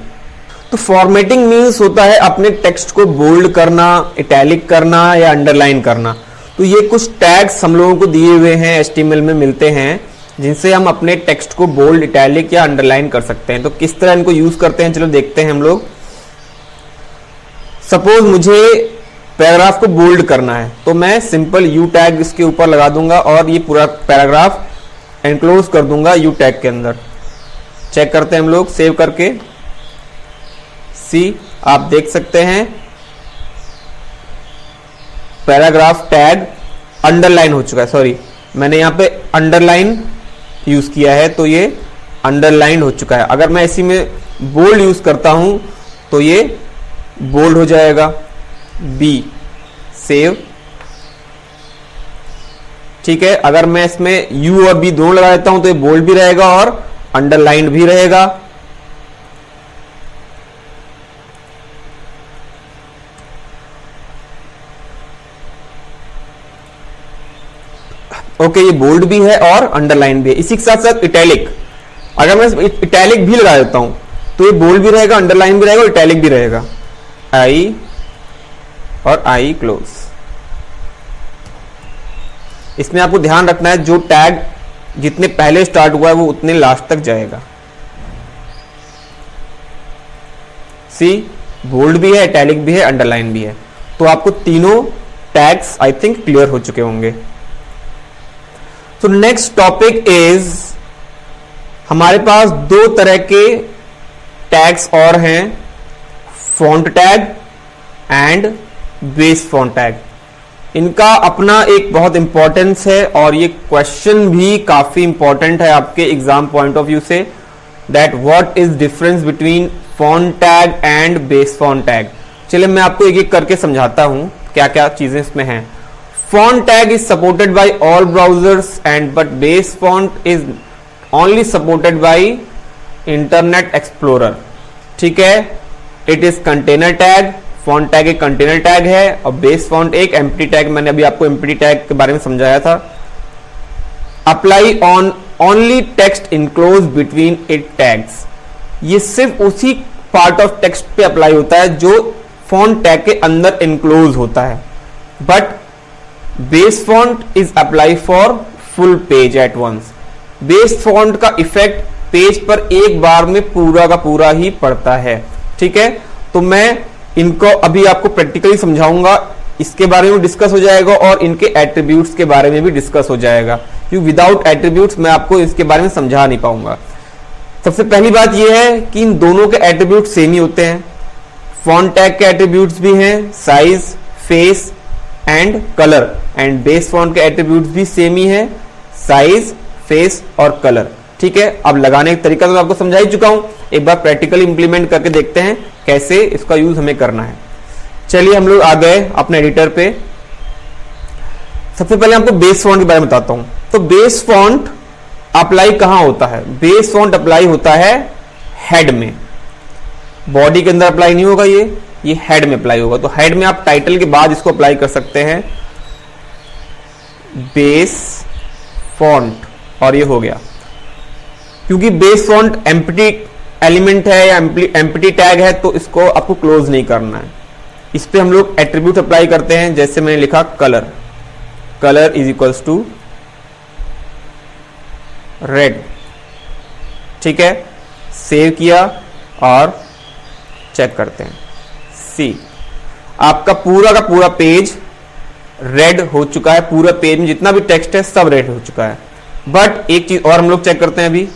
तो फॉर्मेटिंग मीन्स होता है अपने टेक्स्ट को बोल्ड करना, इटैलिक करना या अंडरलाइन करना। तो ये कुछ टैग्स हम लोगों को दिए हुए हैं, HTML में मिलते हैं, जिनसे हम अपने टेक्स्ट को बोल्ड, इटैलिक या अंडरलाइन कर सकते हैं। तो किस तरह इनको यूज करते हैं, चलो देखते हैं हम लोग। सपोज मुझे पैराग्राफ को बोल्ड करना है, तो मैं सिंपल U टैग इसके ऊपर लगा दूंगा और ये पूरा पैराग्राफ एनक्लोज कर दूंगा U टैग के अंदर। चेक करते हैं हम लोग सेव करके। सी, आप देख सकते हैं पैराग्राफ टैग अंडरलाइन हो चुका है। सॉरी, मैंने यहां पे अंडरलाइन यूज किया है, तो ये अंडरलाइन हो चुका है। अगर मैं इसी में बोल्ड यूज करता हूं तो ये बोल्ड हो जाएगा। बी, सेव, ठीक है। अगर मैं इसमें U और B दोनों लगा देता हूं तो ये बोल्ड भी रहेगा और अंडरलाइन भी रहेगा। ओके, ये बोल्ड भी है और अंडरलाइन भी है। इसी के साथ साथ इटैलिक, अगर मैं इटैलिक भी लगा देता हूं तो ये बोल्ड भी रहेगा, अंडरलाइन भी रहेगा और इटैलिक भी रहेगा। आई और आई क्लोज। इसमें आपको ध्यान रखना है जो टैग जितने पहले स्टार्ट हुआ है वो उतने लास्ट तक जाएगा। सी, बोल्ड भी है, इटैलिक भी है, अंडरलाइन भी है। तो आपको तीनों टैग्स आई थिंक क्लियर हो चुके होंगे। तो नेक्स्ट टॉपिक इज, हमारे पास दो तरह के टैग्स और हैं, font tag and base font tag. इनका अपना एक बहुत इंपॉर्टेंस है और ये क्वेश्चन भी काफी इंपॉर्टेंट है आपके एग्जाम पॉइंट ऑफ व्यू से, that what is difference between font tag and base font tag. चलिए मैं आपको एक एक करके समझाता हूं क्या क्या चीजें इसमें हैं। Font tag is supported by all browsers and but base font is only supported by internet explorer. ठीक है, it is container tag. Font tag एक कंटेनर टैग है और बेस फॉन्ट एक एम्प्टी टैग। मैंने अभी आपको एम्प्टी टैग के बारे में समझाया था। Apply on only text enclose between it tags. ये सिर्फ उसी पार्ट ऑफ टेक्स्ट पे अप्लाई होता है जो फॉन्ट टैग के अंदर इनक्लोज होता है। But base font is apply for full page at once. Base font का इफेक्ट पेज पर एक बार में पूरा का पूरा ही पड़ता है। ठीक है, तो मैं इनको अभी आपको प्रैक्टिकली समझाऊंगा, इसके बारे में डिस्कस हो जाएगा और इनके एट्रीब्यूट्स के बारे में भी डिस्कस हो जाएगा, क्योंकि विदाउट एट्रीब्यूट्स मैं आपको इसके बारे में समझा नहीं पाऊंगा। सबसे पहली बात यह है कि इन दोनों के एट्रीब्यूट सेम ही होते हैं। फॉन्ट टैग के एट्रीब्यूट्स भी हैं size, face and colour, and base font के एट्रीब्यूट्स भी सेम ही है, साइज, फेस और कलर। ठीक है, अब लगाने का तरीका तो मैं आपको समझा ही चुका हूं, एक बार प्रैक्टिकली इंप्लीमेंट करके देखते हैं कैसे इसका यूज हमें करना है। चलिए हम लोग आ गए अपने एडिटर पे। सबसे पहले आपको बेस फॉन्ट के बारे में बताता हूं। तो बेस फॉन्ट अप्लाई कहां होता है? बेस फॉन्ट अप्लाई होता है हेड में, बॉडी के अंदर अप्लाई नहीं होगा, ये हेड में अप्लाई होगा। तो हेड में आप टाइटल के बाद इसको अप्लाई कर सकते हैं, बेस फॉन्ट, और ये हो गया। क्योंकि बेस फॉन्ट एम्प्टी एलिमेंट है या एम्प्टी टैग है तो इसको आपको क्लोज नहीं करना है। इस पे हम लोग एट्रीब्यूट अप्लाई करते हैं, जैसे मैंने लिखा colour, colour is equals to red. ठीक है, सेव किया और चेक करते हैं। सी, आपका पूरा का पूरा पेज रेड हो चुका है। पूरा पेज में जितना भी टेक्स्ट है सब रेड हो चुका है। बट एक चीज और हम लोग चेक करते हैं अभी।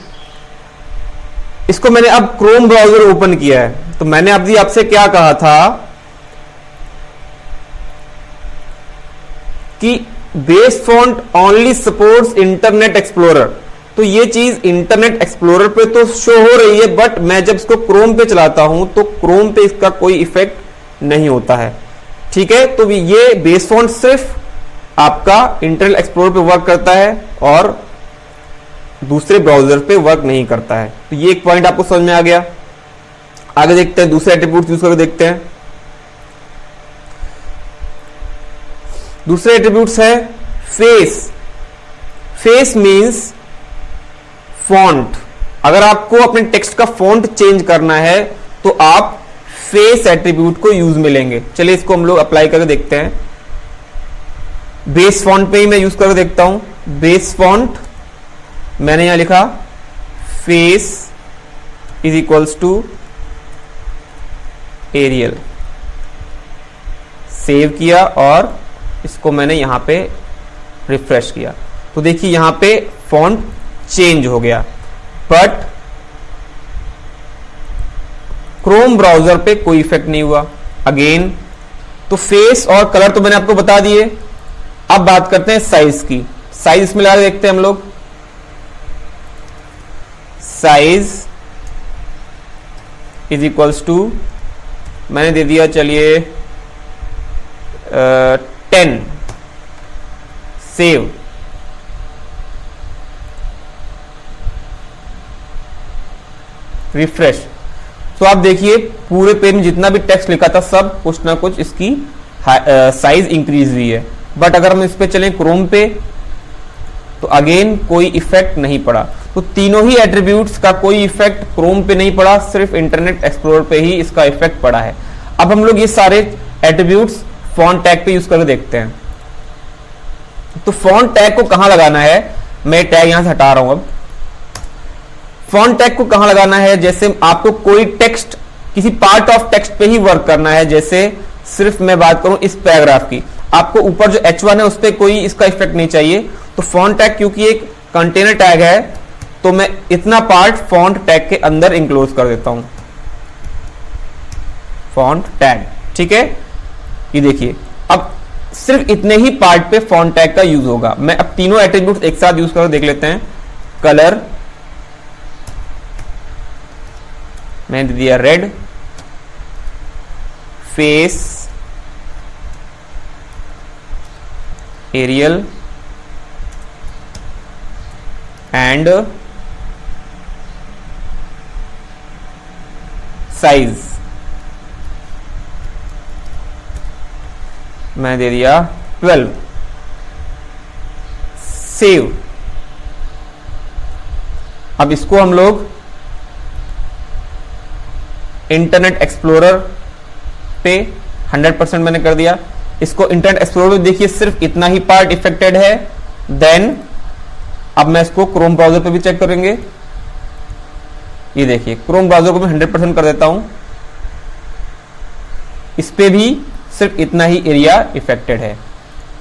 इसको मैंने अब क्रोम ब्राउजर ओपन किया है, तो मैंने अभी आपसे क्या कहा था कि base font only supports internet explorer. तो ये चीज इंटरनेट एक्सप्लोरर पे तो शो हो रही है, बट मैं जब इसको क्रोम पे चलाता हूं तो क्रोम पे इसका कोई इफेक्ट नहीं होता है। ठीक है, तो ये बेस फॉन्ट सिर्फ आपका इंटरनेट एक्सप्लोरर पे वर्क करता है और दूसरे ब्राउजर पे वर्क नहीं करता है। तो ये एक पॉइंट आपको समझ में आ गया। आगे देखते हैं, दूसरे एट्रीब्यूट यूज करके देखते हैं। दूसरे एट्रीब्यूट्स है फेस। Face means font. अगर आपको अपने टेक्स्ट का फॉन्ट चेंज करना है तो आप फेस एट्रीब्यूट को यूज में लेंगे। चलिए इसको हम लोग अप्लाई करके देखते हैं। बेस फॉन्ट पे ही मैं यूज करके देखता हूं। बेस फॉन्ट मैंने यहां लिखा face is equals to Arial. Save किया और इसको मैंने यहां पे रिफ्रेश किया तो देखिए यहां पे फॉन्ट चेंज हो गया, बट क्रोम ब्राउजर पे कोई इफेक्ट नहीं हुआ। अगेन तो फेस और कलर तो मैंने आपको बता दिए। अब बात करते हैं साइज की। साइज इसमें लगा देखते हैं हम लोग। साइज इज इक्वल्स टू मैंने दे दिया, चलिए 10। सेव। रिफ्रेश। तो आप देखिए पूरे पेज में जितना भी टेक्स्ट लिखा था सब कुछ ना कुछ इसकी साइज इंक्रीज हुई है। बट अगर हम इस पे चलें क्रोम पे तो अगेन कोई इफेक्ट नहीं पड़ा। तो तीनों ही एट्रीब्यूट्स का कोई इफेक्ट क्रोम पे नहीं पड़ा, सिर्फ इंटरनेट एक्सप्लोरर पे ही इसका इफेक्ट पड़ा है। अब हम लोग ये सारे एट्रीब्यूट्स फॉन्ट टैग पे यूज करके देखते हैं। तो फॉन्ट टैग को कहां लगाना है, मैं टैग यहां से हटा रहा हूं। अब फॉन्ट टैग को कहां लगाना है, जैसे आपको कोई टेक्स्ट, किसी पार्ट ऑफ टेक्स्ट पे ही वर्क करना है। जैसे सिर्फ मैं बात करूं इस पैराग्राफ की, आपको ऊपर जो H1 है उस पर कोई इसका इफेक्ट नहीं चाहिए। तो फॉन्ट टैग क्योंकि एक कंटेनर टैग है, तो मैं इतना पार्ट फॉन्ट टैग के अंदर इंक्लोज कर देता हूं, फॉन्ट टैग। ठीक है, ये देखिए अब सिर्फ इतने ही पार्ट पे फॉन्ट टैग का यूज होगा। मैं अब तीनों एट्रीब्यूट्स एक साथ यूज करके देख लेते हैं। कलर मैंने दे दिया red, face Arial and size मैं दे दिया 12। सेव। अब इसको हम लोग इंटरनेट एक्सप्लोरर पे 100% मैंने कर दिया। इसको इंटरनेट एक्सप्लोरर पे देखिए सिर्फ इतना ही पार्ट इफेक्टेड है। देन अब मैं इसको क्रोम ब्राउजर पे भी चेक करेंगे। ये देखिए क्रोम ब्राउजर को मैं 100% कर देता हूं, इस पे भी सिर्फ इतना ही एरिया इफेक्टेड है।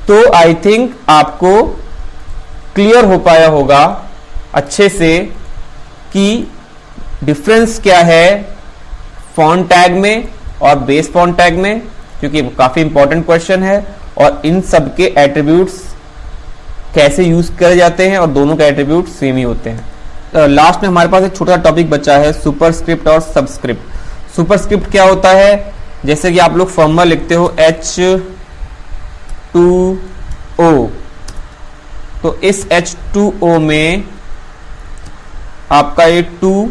तो आई थिंक आपको क्लियर हो पाया होगा अच्छे से कि डिफरेंस क्या है फॉन्ट टैग में और बेस फॉन्ट टैग में, क्योंकि काफी इंपॉर्टेंट क्वेश्चन है। और इन सब के एट्रीब्यूट्स कैसे यूज करे जाते हैं, और दोनों के एट्रीब्यूट सेम ही होते हैं। लास्ट में हमारे पास एक छोटा टॉपिक बचा है, सुपरस्क्रिप्ट और सबस्क्रिप्ट। सुपरस्क्रिप्ट क्या होता है, जैसे कि आप लोग फॉर्मूला लिखते हो H2O, तो इस H2O में आपका ये 2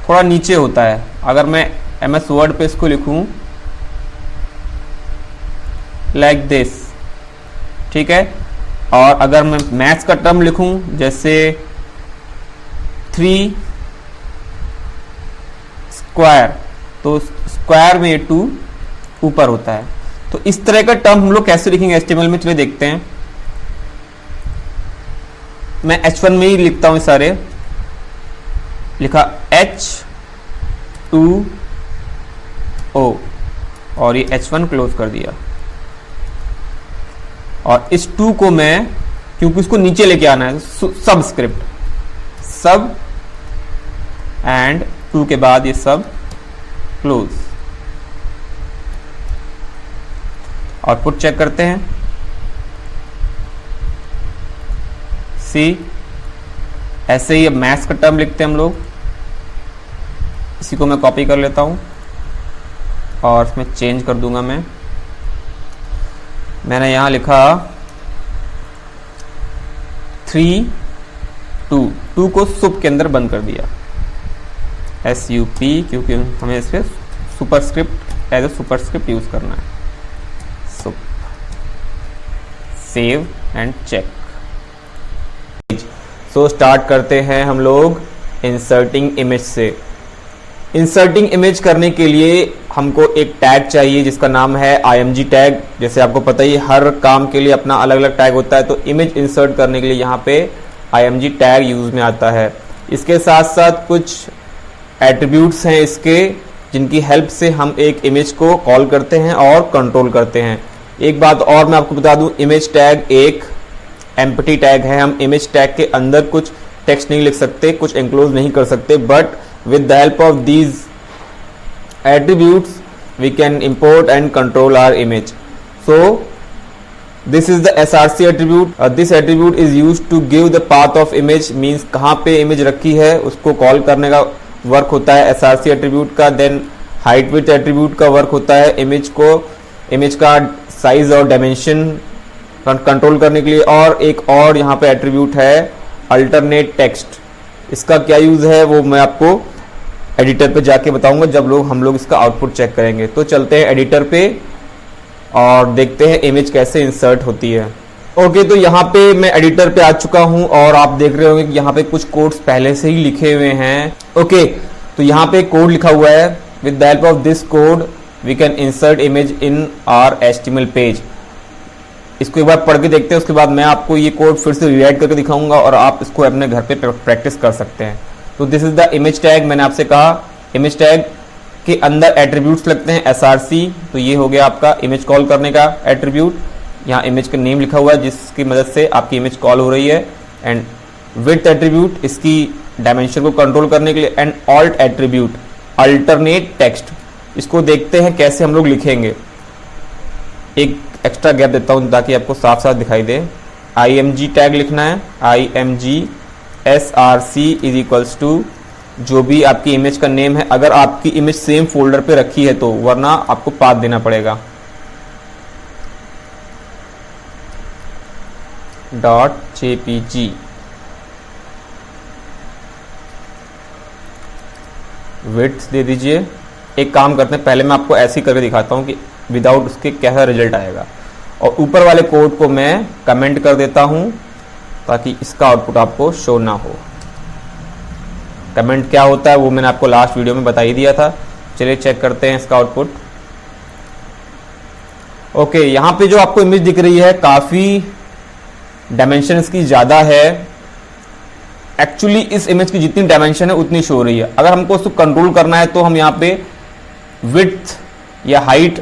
थोड़ा नीचे होता है। अगर मैं MS वर्ड पे इसको लिखूं लाइक दिस, ठीक है। और अगर मैं मैथ्स का टर्म लिखूं जैसे 3 स्क्वायर, तो स्क्वायर में ये 2 ऊपर होता है। तो इस तरह का टर्म हम लोग कैसे लिखेंगे HTML में, चलिए देखते हैं। मैं H1 में ही लिखता हूं, सारे लिखा H2O और ये H1 क्लोज कर दिया। और इस 2 को मैं, क्योंकि इसको नीचे लेके आना है, सबस्क्रिप्ट, सब एंड 2 के बाद ये सब क्लोज। आउटपुट चेक करते हैं। सी ऐसे ही अब मैथ्स का टर्म लिखते हैं हम लोग। इसी को मैं कॉपी कर लेता हूं और इसमें चेंज कर दूंगा। मैंने यहां लिखा 3 2 को सुप के अंदर बंद कर दिया, SUP, क्योंकि हमें इस पर superscript as a superscript use करना है। Sup, save and check. So start करते हैं हम लोग इंसर्टिंग इमेज से। इंसर्टिंग इमेज करने के लिए हमको एक टैग चाहिए जिसका नाम है IMG टैग। जैसे आपको पता ही हर काम के लिए अपना अलग अलग टैग होता है, तो इमेज इंसर्ट करने के लिए यहाँ पे IMG टैग यूज में आता है। इसके साथ साथ कुछ एट्रीब्यूट्स हैं इसके, जिनकी हेल्प से हम एक इमेज को कॉल करते हैं और कंट्रोल करते हैं। एक बात और मैं आपको बता दूं, इमेज टैग एक एम्प्टी टैग है। हम इमेज टैग के अंदर कुछ टेक्स्ट नहीं लिख सकते, कुछ एनक्लोज नहीं कर सकते, but with the help of these attributes we can import and control our image. So this is the src attribute. This attribute is used to give the path of image, means कहाँ पे image रखी है उसको call करने का work होता है src attribute का। देन height width attribute का वर्क होता है इमेज का साइज और डायमेंशन कंट्रोल करने के लिए। और एक और यहाँ पे एट्रीब्यूट है अल्टरनेट टेक्स्ट। इसका क्या यूज है वो मैं आपको एडिटर पे जाके बताऊंगा जब हम लोग इसका आउटपुट चेक करेंगे। तो चलते हैं एडिटर पे और देखते हैं इमेज कैसे इंसर्ट होती है। ओके, तो यहाँ पे मैं एडिटर पे आ चुका हूँ और आप देख रहे होंगे कि यहाँ पे कुछ कोड्स पहले से ही लिखे हुए हैं। ओके, तो यहाँ पे कोड लिखा हुआ है, with the help of this code we can insert image in our HTML page. इसको एक बार पढ़ के देखते हैं, उसके बाद मैं आपको ये कोड फिर से रीराइट करके दिखाऊंगा और आप इसको अपने घर पे प्रैक्टिस कर सकते हैं। तो this is the image tag. मैंने आपसे कहा इमेज टैग के अंदर एट्रीब्यूट्स लगते हैं src, तो ये हो गया आपका इमेज कॉल करने का एट्रीब्यूट। यहाँ इमेज का नेम लिखा हुआ है जिसकी मदद से आपकी इमेज कॉल हो रही है, एंड विड्थ एट्रीब्यूट इसकी डायमेंशन को कंट्रोल करने के लिए, and alt attribute alternate text. इसको देखते हैं कैसे हम लोग लिखेंगे। एक एक्स्ट्रा गैप देता हूँ ताकि आपको साफ साफ दिखाई दे। img टैग लिखना है, img src is equals to जो भी आपकी इमेज का नेम है। अगर आपकी इमेज सेम फोल्डर पे रखी है तो, वरना आपको पाथ देना पड़ेगा। .jpg विड्थ दे दीजिए। एक काम करते हैं, पहले मैं आपको ऐसे ही करके दिखाता हूं कि विदाउट उसके कैसा रिजल्ट आएगा, और ऊपर वाले कोड को मैं कमेंट कर देता हूं ताकि इसका आउटपुट आपको शो ना हो। कमेंट क्या होता है वो मैंने आपको लास्ट वीडियो में बता ही दिया था। चलिए चेक करते हैं इसका आउटपुट। ओके, यहाँ पे जो आपको इमेज दिख रही है काफी डायमेंशन इसकी ज़्यादा है। एक्चुअली इस इमेज की जितनी डायमेंशन है उतनी शो हो रही है। अगर हमको उसको कंट्रोल करना है तो हम यहाँ पे विड्थ या हाइट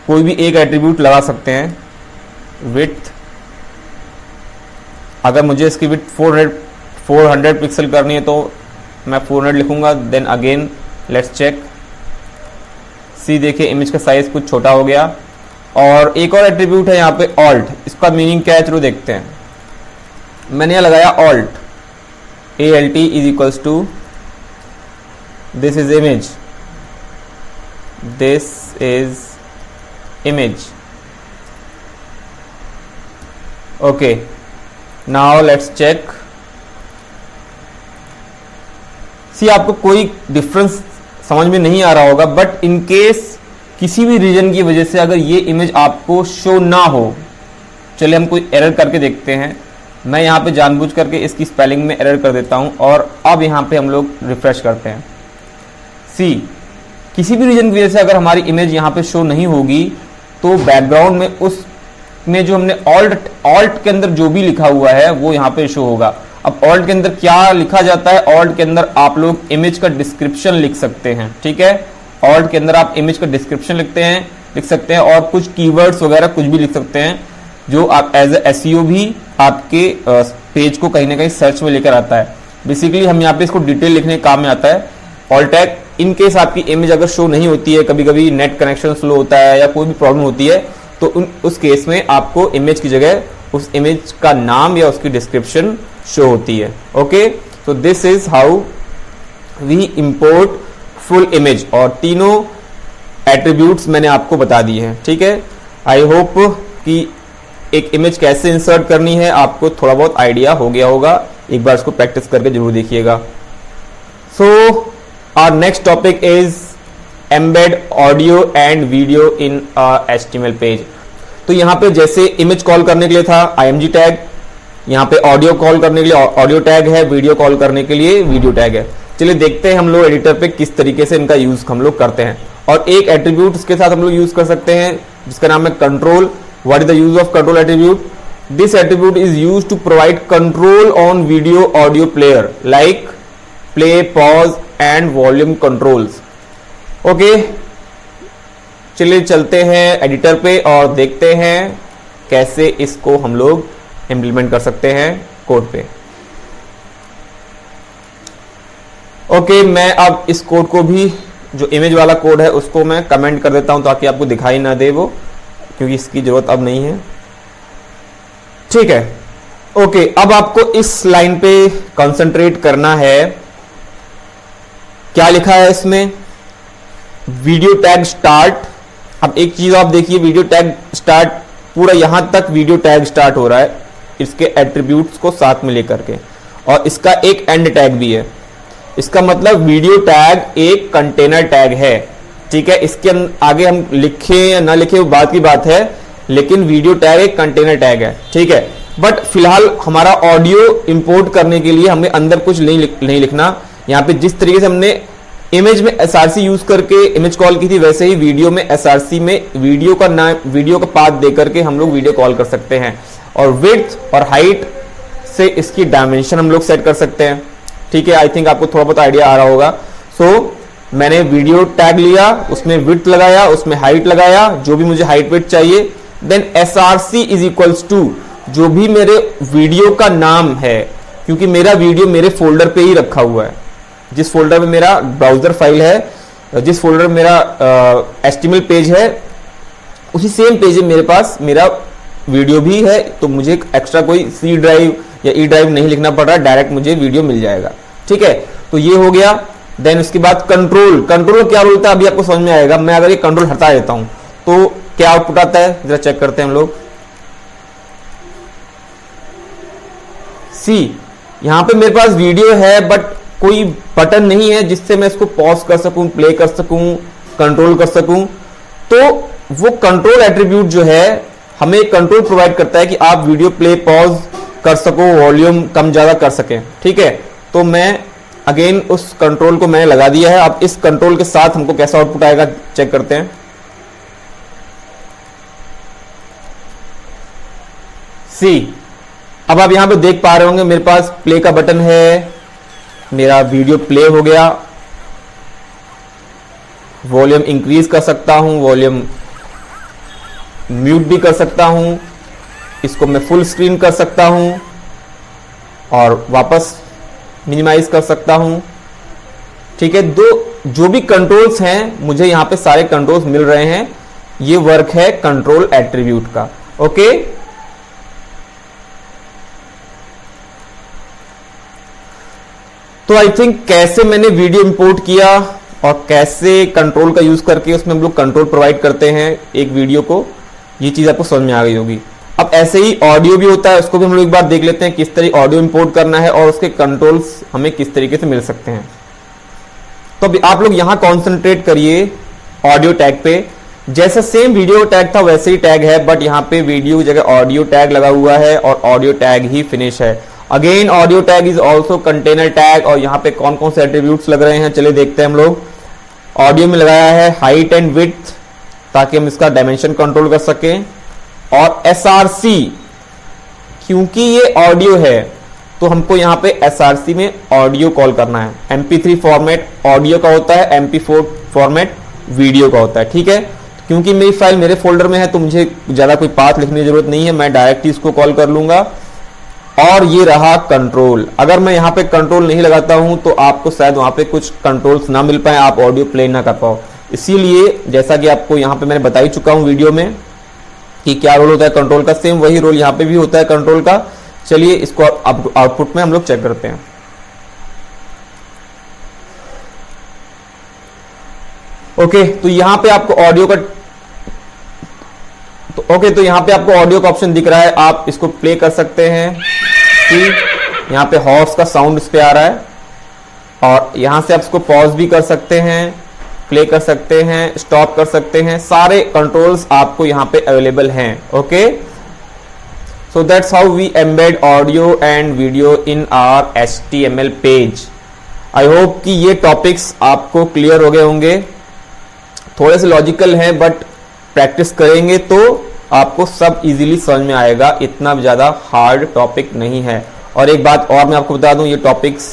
कोई भी एक एट्रीब्यूट लगा सकते हैं। विड्थ, अगर मुझे इसकी विड्थ 400 पिक्सल करनी है तो मैं 400 लिखूंगा। Then again let's check. See देखिए इमेज का साइज कुछ छोटा हो गया। और एक और एट्रीब्यूट है यहाँ पे ऑल्ट। इसका मीनिंग क्या है चलो देखते हैं। मैंने यहाँ लगाया alt, ALT is equals to this is image, this is image. Okay, now let's check. See आपको कोई डिफरेंस समझ में नहीं आ रहा होगा, बट इन केस किसी भी रीजन की वजह से अगर ये इमेज आपको शो ना हो, चलिए हम कोई एरर करके देखते हैं। मैं यहाँ पे जानबूझ करके इसकी स्पेलिंग में एरर कर देता हूँ और अब यहाँ पे हम लोग रिफ्रेश करते हैं। सी किसी भी रीजन की वजह से अगर हमारी इमेज यहाँ पे शो नहीं होगी तो बैकग्राउंड में उसमें जो हमने ऑल्ट के अंदर जो भी लिखा हुआ है वो यहाँ पे शो होगा। अब ऑल्ट के अंदर क्या लिखा जाता है? ऑल्ट के अंदर आप लोग इमेज का डिस्क्रिप्शन लिख सकते हैं, ठीक है। ऑल्ट के अंदर आप इमेज का डिस्क्रिप्शन लिख सकते हैं और कुछ कीवर्ड्स वगैरह कुछ भी लिख सकते हैं जो आप एज ए SEO भी आपके पेज को कहीं ना कहीं सर्च में लेकर आता है। बेसिकली हम यहाँ पे इसको डिटेल लिखने के काम में आता है। ऑल्ट टैग इन केस आपकी इमेज अगर शो नहीं होती है, कभी कभी नेट कनेक्शन स्लो होता है या कोई भी प्रॉब्लम होती है, तो उस केस में आपको इमेज की जगह उस इमेज का नाम या उसकी डिस्क्रिप्शन शो होती है। ओके, तो this is how we import full image, और तीनों एट्रीब्यूट्स मैंने आपको बता दिए हैं, ठीक है। आई होप कि एक इमेज कैसे इंसर्ट करनी है आपको थोड़ा बहुत आइडिया हो गया होगा। एक बार इसको प्रैक्टिस करके जरूर देखिएगा। So our next topic is embed audio and video in HTML page. तो यहाँ पे जैसे इमेज कॉल करने के लिए था img टैग, यहाँ पे ऑडियो कॉल करने के लिए ऑडियो टैग है, वीडियो कॉल करने के लिए वीडियो टैग है। चलिए देखते हैं हम लोग एडिटर पे किस तरीके से इनका यूज हम लोग करते हैं। और एक एट्रीब्यूट इसके साथ हम लोग यूज कर सकते हैं जिसका नाम है control. What is the use of control attribute? This attribute is used to provide control on video audio player like play, pause and volume controls. Okay, चलिए चलते हैं एडिटर पे और देखते हैं कैसे इसको हम लोग इम्प्लीमेंट कर सकते हैं कोड पे। ओके, मैं अब इस कोड को भी, जो इमेज वाला कोड है उसको मैं कमेंट कर देता हूं ताकि आपको दिखाई ना दे वो, क्योंकि इसकी जरूरत अब नहीं है, ठीक है। ओके, अब आपको इस लाइन पे कंसंट्रेट करना है। क्या लिखा है इसमें? Video tag start. अब एक चीज आप देखिए, वीडियो टैग स्टार्ट पूरा यहां तक वीडियो टैग स्टार्ट हो रहा है इसके एट्रीब्यूट्स को साथ में लेकर के, और इसका एक एंड टैग भी है। इसका मतलब वीडियो टैग एक कंटेनर टैग है, ठीक है। इसके आगे हम लिखें या ना लिखें वो बात की बात है, लेकिन वीडियो टैग एक कंटेनर टैग है, ठीक है। बट फिलहाल हमारा ऑडियो इंपोर्ट करने के लिए हमें अंदर कुछ नहीं लिखना। यहाँ पे जिस तरीके से हमने इमेज में src यूज करके इमेज कॉल की थी, वैसे ही वीडियो में src में वीडियो का नाम, वीडियो का पाथ दे करके हम लोग वीडियो कॉल कर सकते हैं। और विड्थ और हाइट से इसकी डायमेंशन हम लोग सेट कर सकते हैं, ठीक है। आई थिंक आपको थोड़ा बहुत आइडिया आ रहा होगा। सो मैंने वीडियो टैग लिया, उसमें विड्थ लगाया, उसमें हाइट लगाया, जो भी मुझे हाइट विड्थ चाहिए। Then src is equals to जो भी मेरे वीडियो का नाम है, क्योंकि मेरा वीडियो मेरे फोल्डर पे ही रखा हुआ है, जिस फोल्डर में मेरा ब्राउजर फाइल है, जिस फोल्डर में मेरा HTML पेज है, उसी सेम पेज में मेरे पास मेरा वीडियो भी है। तो मुझे एक्स्ट्रा कोई C ड्राइव या E ड्राइव नहीं लिखना पड़ रहा, डायरेक्ट मुझे वीडियो मिल जाएगा, ठीक है। तो ये हो गया। देन उसके बाद कंट्रोल क्या रोल होता है अभी आपको समझ में आएगा। मैं अगर ये कंट्रोल हटा देता हूं तो क्या आउटपुट आता है, जरा चेक करते हैं हम लोग। सी, यहां पे मेरे पास वीडियो है बट कोई बटन नहीं है जिससे मैं इसको पॉज कर सकूं, प्ले कर सकूं, कंट्रोल कर सकूं। तो वो कंट्रोल एट्रीब्यूट जो है हमें कंट्रोल प्रोवाइड करता है कि आप वीडियो प्ले पॉज कर सको, वॉल्यूम कम ज्यादा कर सकें, ठीक है। तो मैं अगेन उस कंट्रोल को मैंने लगा दिया है। अब इस कंट्रोल के साथ हमको कैसा आउटपुट आएगा चेक करते हैं। सी, अब आप यहां पे देख पा रहे होंगे मेरे पास प्ले का बटन है, मेरा वीडियो प्ले हो गया। वॉल्यूम इंक्रीज कर सकता हूं, वॉल्यूम म्यूट भी कर सकता हूं, इसको मैं फुल स्क्रीन कर सकता हूं और वापस मिनिमाइज कर सकता हूं, ठीक है। जो भी कंट्रोल्स हैं मुझे यहां पे सारे कंट्रोल्स मिल रहे हैं। ये वर्क है कंट्रोल एट्रीब्यूट का, ओके। तो आई थिंक कैसे मैंने वीडियो इंपोर्ट किया और कैसे कंट्रोल का यूज करके उसमें हम लोग कंट्रोल प्रोवाइड करते हैं एक वीडियो को, ये चीज आपको समझ में आ गई होगी। अब ऐसे ही ऑडियो भी होता है, उसको भी हम लोग एक बार देख लेते हैं किस तरह ऑडियो इंपोर्ट करना है और उसके कंट्रोल्स हमें किस तरीके से मिल सकते हैं। तो अब आप लोग यहां कॉन्सेंट्रेट करिए ऑडियो टैग पे। जैसा सेम वीडियो टैग था वैसे ही टैग है, बट यहाँ पे वीडियो की जगह ऑडियो टैग लगा हुआ है और ऑडियो टैग ही फिनिश है। Again audio tag is also container tag. और यहाँ पे कौन कौन से एट्रीब्यूट्स लग रहे हैं चलिए देखते हैं हम लोग। ऑडियो में लगाया है हाइट एंड विड्थ ताकि हम इसका डायमेंशन कंट्रोल कर सकें। और src, क्योंकि ये ऑडियो है तो हमको यहाँ पे src में ऑडियो कॉल करना है। mp3 फॉर्मेट ऑडियो का होता है, mp4 फॉर्मेट वीडियो का होता है, ठीक है। क्योंकि मेरी फाइल मेरे फोल्डर में है तो मुझे ज्यादा कोई पाथ लिखने की जरूरत नहीं है, मैं डायरेक्ट इसको कॉल कर लूंगा। और ये रहा कंट्रोल। अगर मैं यहाँ पे कंट्रोल नहीं लगाता हूं तो आपको शायद वहां पे कुछ कंट्रोल्स ना मिल पाए, आप ऑडियो प्ले ना कर पाओ। इसीलिए जैसा कि आपको यहाँ पे मैंने बता ही चुका हूं वीडियो में कि क्या रोल होता है कंट्रोल का, सेम वही रोल यहाँ पे भी होता है कंट्रोल का। चलिए इसको आउटपुट में हम लोग चेक करते हैं। ओके, तो यहाँ पे आपको ऑडियो का तो यहाँ पे आपको ऑडियो का ऑप्शन दिख रहा है, आप इसको प्ले कर सकते हैं। ठीक, यहाँ पे हॉर्स का साउंड इस पे आ रहा है और यहां से आप इसको पॉज भी कर सकते हैं, प्ले कर सकते हैं, स्टॉप कर सकते हैं। सारे कंट्रोल्स आपको यहाँ पे अवेलेबल हैं। Okay, so that's how we embed audio and video in our HTML page. I hope कि ये टॉपिक्स आपको क्लियर हो गए होंगे। थोड़े से लॉजिकल हैं बट प्रैक्टिस करेंगे तो आपको सब इजीली समझ में आएगा, इतना ज्यादा हार्ड टॉपिक नहीं है। और एक बात और मैं आपको बता दूं, ये टॉपिक्स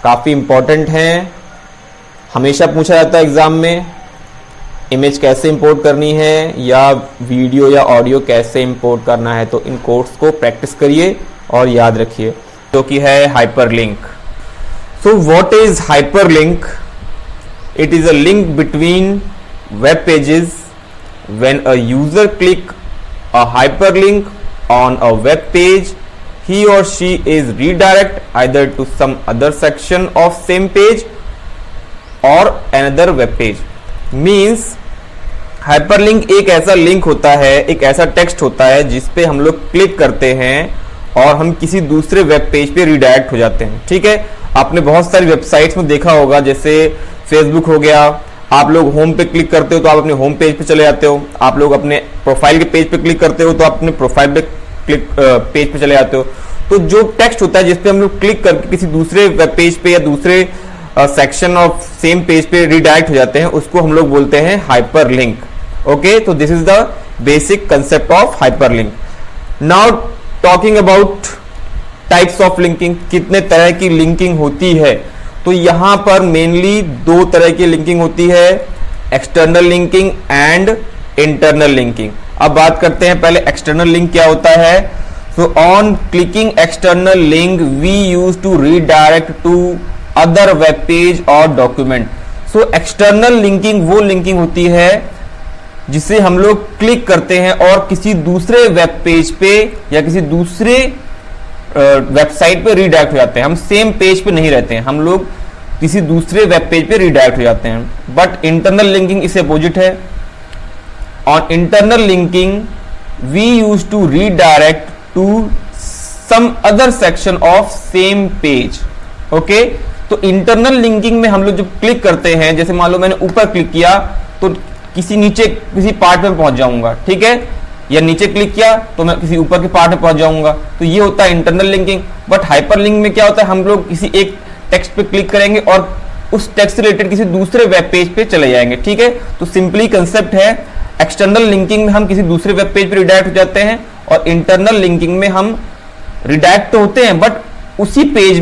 काफी इंपॉर्टेंट हैं। हमेशा पूछा जाता है एग्जाम में, इमेज कैसे इंपोर्ट करनी है या वीडियो या ऑडियो कैसे इंपोर्ट करना है। तो इन कोर्स को प्रैक्टिस करिए और याद रखिए, जो कि है hyperlink. So what is hyperlink? It is a link between web pages. When a user click a hyperlink on a web page, he or she is redirect either to some other section of same page or another web page. Means hyperlink एक ऐसा link होता है, एक ऐसा text होता है जिस पे हम लोग क्लिक करते हैं और हम किसी दूसरे वेब पेज पे रिडायरेक्ट हो जाते हैं। ठीक है, आपने बहुत सारी वेबसाइट्स में देखा होगा, जैसे फेसबुक हो गया, आप लोग होम पे क्लिक करते हो तो आप अपने होम पेज पे चले जाते हो, आप लोग अपने प्रोफाइल के पेज पे क्लिक करते हो तो आप अपने प्रोफाइल पे पेज पे चले जाते हो। तो जो टेक्स्ट होता है जिसपे हम लोग क्लिक करके किसी दूसरे वेब पेज पे या दूसरे सेक्शन ऑफ सेम पेज पे रिडायरेक्ट हो जाते हैं, उसको हम लोग बोलते हैं हाइपरलिंक। ओके, तो this is the basic concept of hyperlink. Now talking about types of linking, कितने तरह की लिंकिंग होती है, तो यहां पर मेनली दो तरह की लिंकिंग होती है, external linking and internal linking. अब बात करते हैं पहले एक्सटर्नल लिंक क्या होता है। So on clicking external link we use to redirect to other web page और डॉक्यूमेंट। सो एक्सटर्नल लिंकिंग वो लिंकिंग होती है जिसे हम लोग क्लिक करते हैं और किसी दूसरे वेब पेज पे या किसी दूसरे वेबसाइट पे रीडायरेक्ट हो जाते हैं। हम सेम पेज पे नहीं रहते हैं, हम लोग किसी दूसरे वेब पेज पे रीडायरेक्ट हो जाते हैं। बट इंटरनल लिंकिंग इससे अपोजिट है। On internal linking we use to redirect to some other section of same page. Okay, तो इंटरनल लिंकिंग में हम लोग जब क्लिक करते हैं, जैसे मान लो मैंने ऊपर क्लिक किया तो किसी पार्ट में पहुंच जाऊंगा, ठीक है, या नीचे क्लिक किया तो मैं किसी ऊपर के पार्ट में पहुंच जाऊंगा। तो ये होता है इंटरनल लिंकिंग। बट हाइपरलिंक में क्या होता है, हम लोग किसी एक टेक्स्ट पे क्लिक करेंगे और उस टेक्स्ट से रिलेटेड किसी दूसरे वेब पेज पे चले जाएंगे, ठीक है। तो सिंपली कंसेप्ट है, एक्सटर्नल लिंकिंग में हम किसी दूसरे वेब पेज पे रिडायरेक्ट हो जाते हैं और इंटरनल लिंकिंग में हम रिडायरेक्ट तो होते हैं बट उसी पेज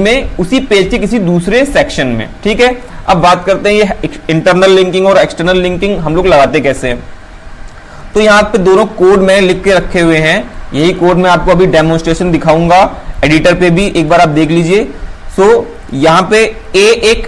के किसी दूसरे सेक्शन में, ठीक है। अब बात करते हैं ये इंटरनल लिंकिंग और एक्सटर्नल लिंकिंग हम लोग लगाते कैसे हैं। तो यहाँ पे दोनों कोड मैंने लिख के रखे हुए हैं, यही कोड मैं आपको अभी डेमोन्स्ट्रेशन दिखाऊंगा एडिटर पे भी, एक बार आप देख लीजिए। सो यहाँ पे ए एक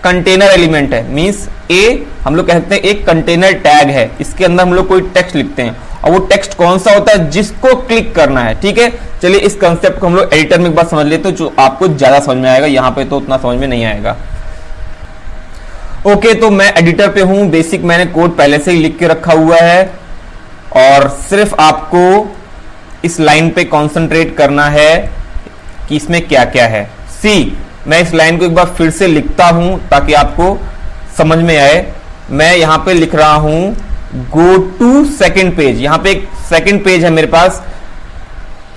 कंटेनर एलिमेंट है, मींस ए हम लोग कहते हैं एक कंटेनर टैग है, इसके अंदर हम लोग कोई टेक्स्ट लिखते हैं और वो टेक्स्ट कौन सा होता है, जिसको क्लिक करना है, ठीक है। चलिए इस कंसेप्ट को हम लोग एडिटर में एक बार समझ लेते हैं, जो आपको ज्यादा समझ में आएगा, यहाँ पे तो उतना समझ में नहीं आएगा। ओके, तो मैं एडिटर पे हूं, बेसिक मैंने कोड पहले से ही लिख के रखा हुआ है और सिर्फ आपको इस लाइन पे कंसंट्रेट करना है कि इसमें क्या क्या है। सी, मैं इस लाइन को एक बार फिर से लिखता हूं ताकि आपको समझ में आए। मैं यहां पे लिख रहा हूं गो टू सेकंड पेज, यहां पे एक सेकंड पेज है मेरे पास।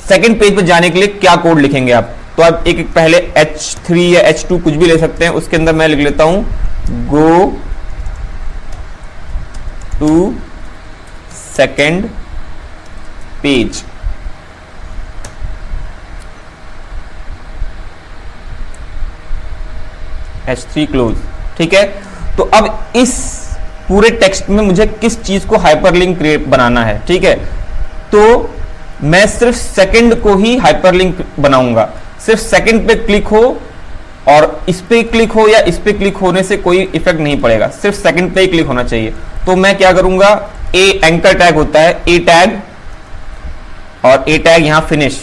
सेकंड पेज पे जाने के लिए क्या कोड लिखेंगे आप, तो आप एक पहले H3 या H2 कुछ भी ले सकते हैं, उसके अंदर मैं लिख लेता हूं go to second page. H3 close, ठीक है। तो अब इस पूरे टेक्स्ट में मुझे किस चीज को हाइपरलिंक क्रिएट बनाना है, ठीक है। तो मैं सिर्फ सेकंड को ही हाइपरलिंक बनाऊंगा, सिर्फ सेकंड पे क्लिक हो और इस पे क्लिक हो या इस पे क्लिक होने से कोई इफेक्ट नहीं पड़ेगा, सिर्फ सेकंड पे ही क्लिक होना चाहिए। तो मैं क्या करूंगा, ए एंकर टैग होता है, ए टैग और ए टैग यहां फिनिश।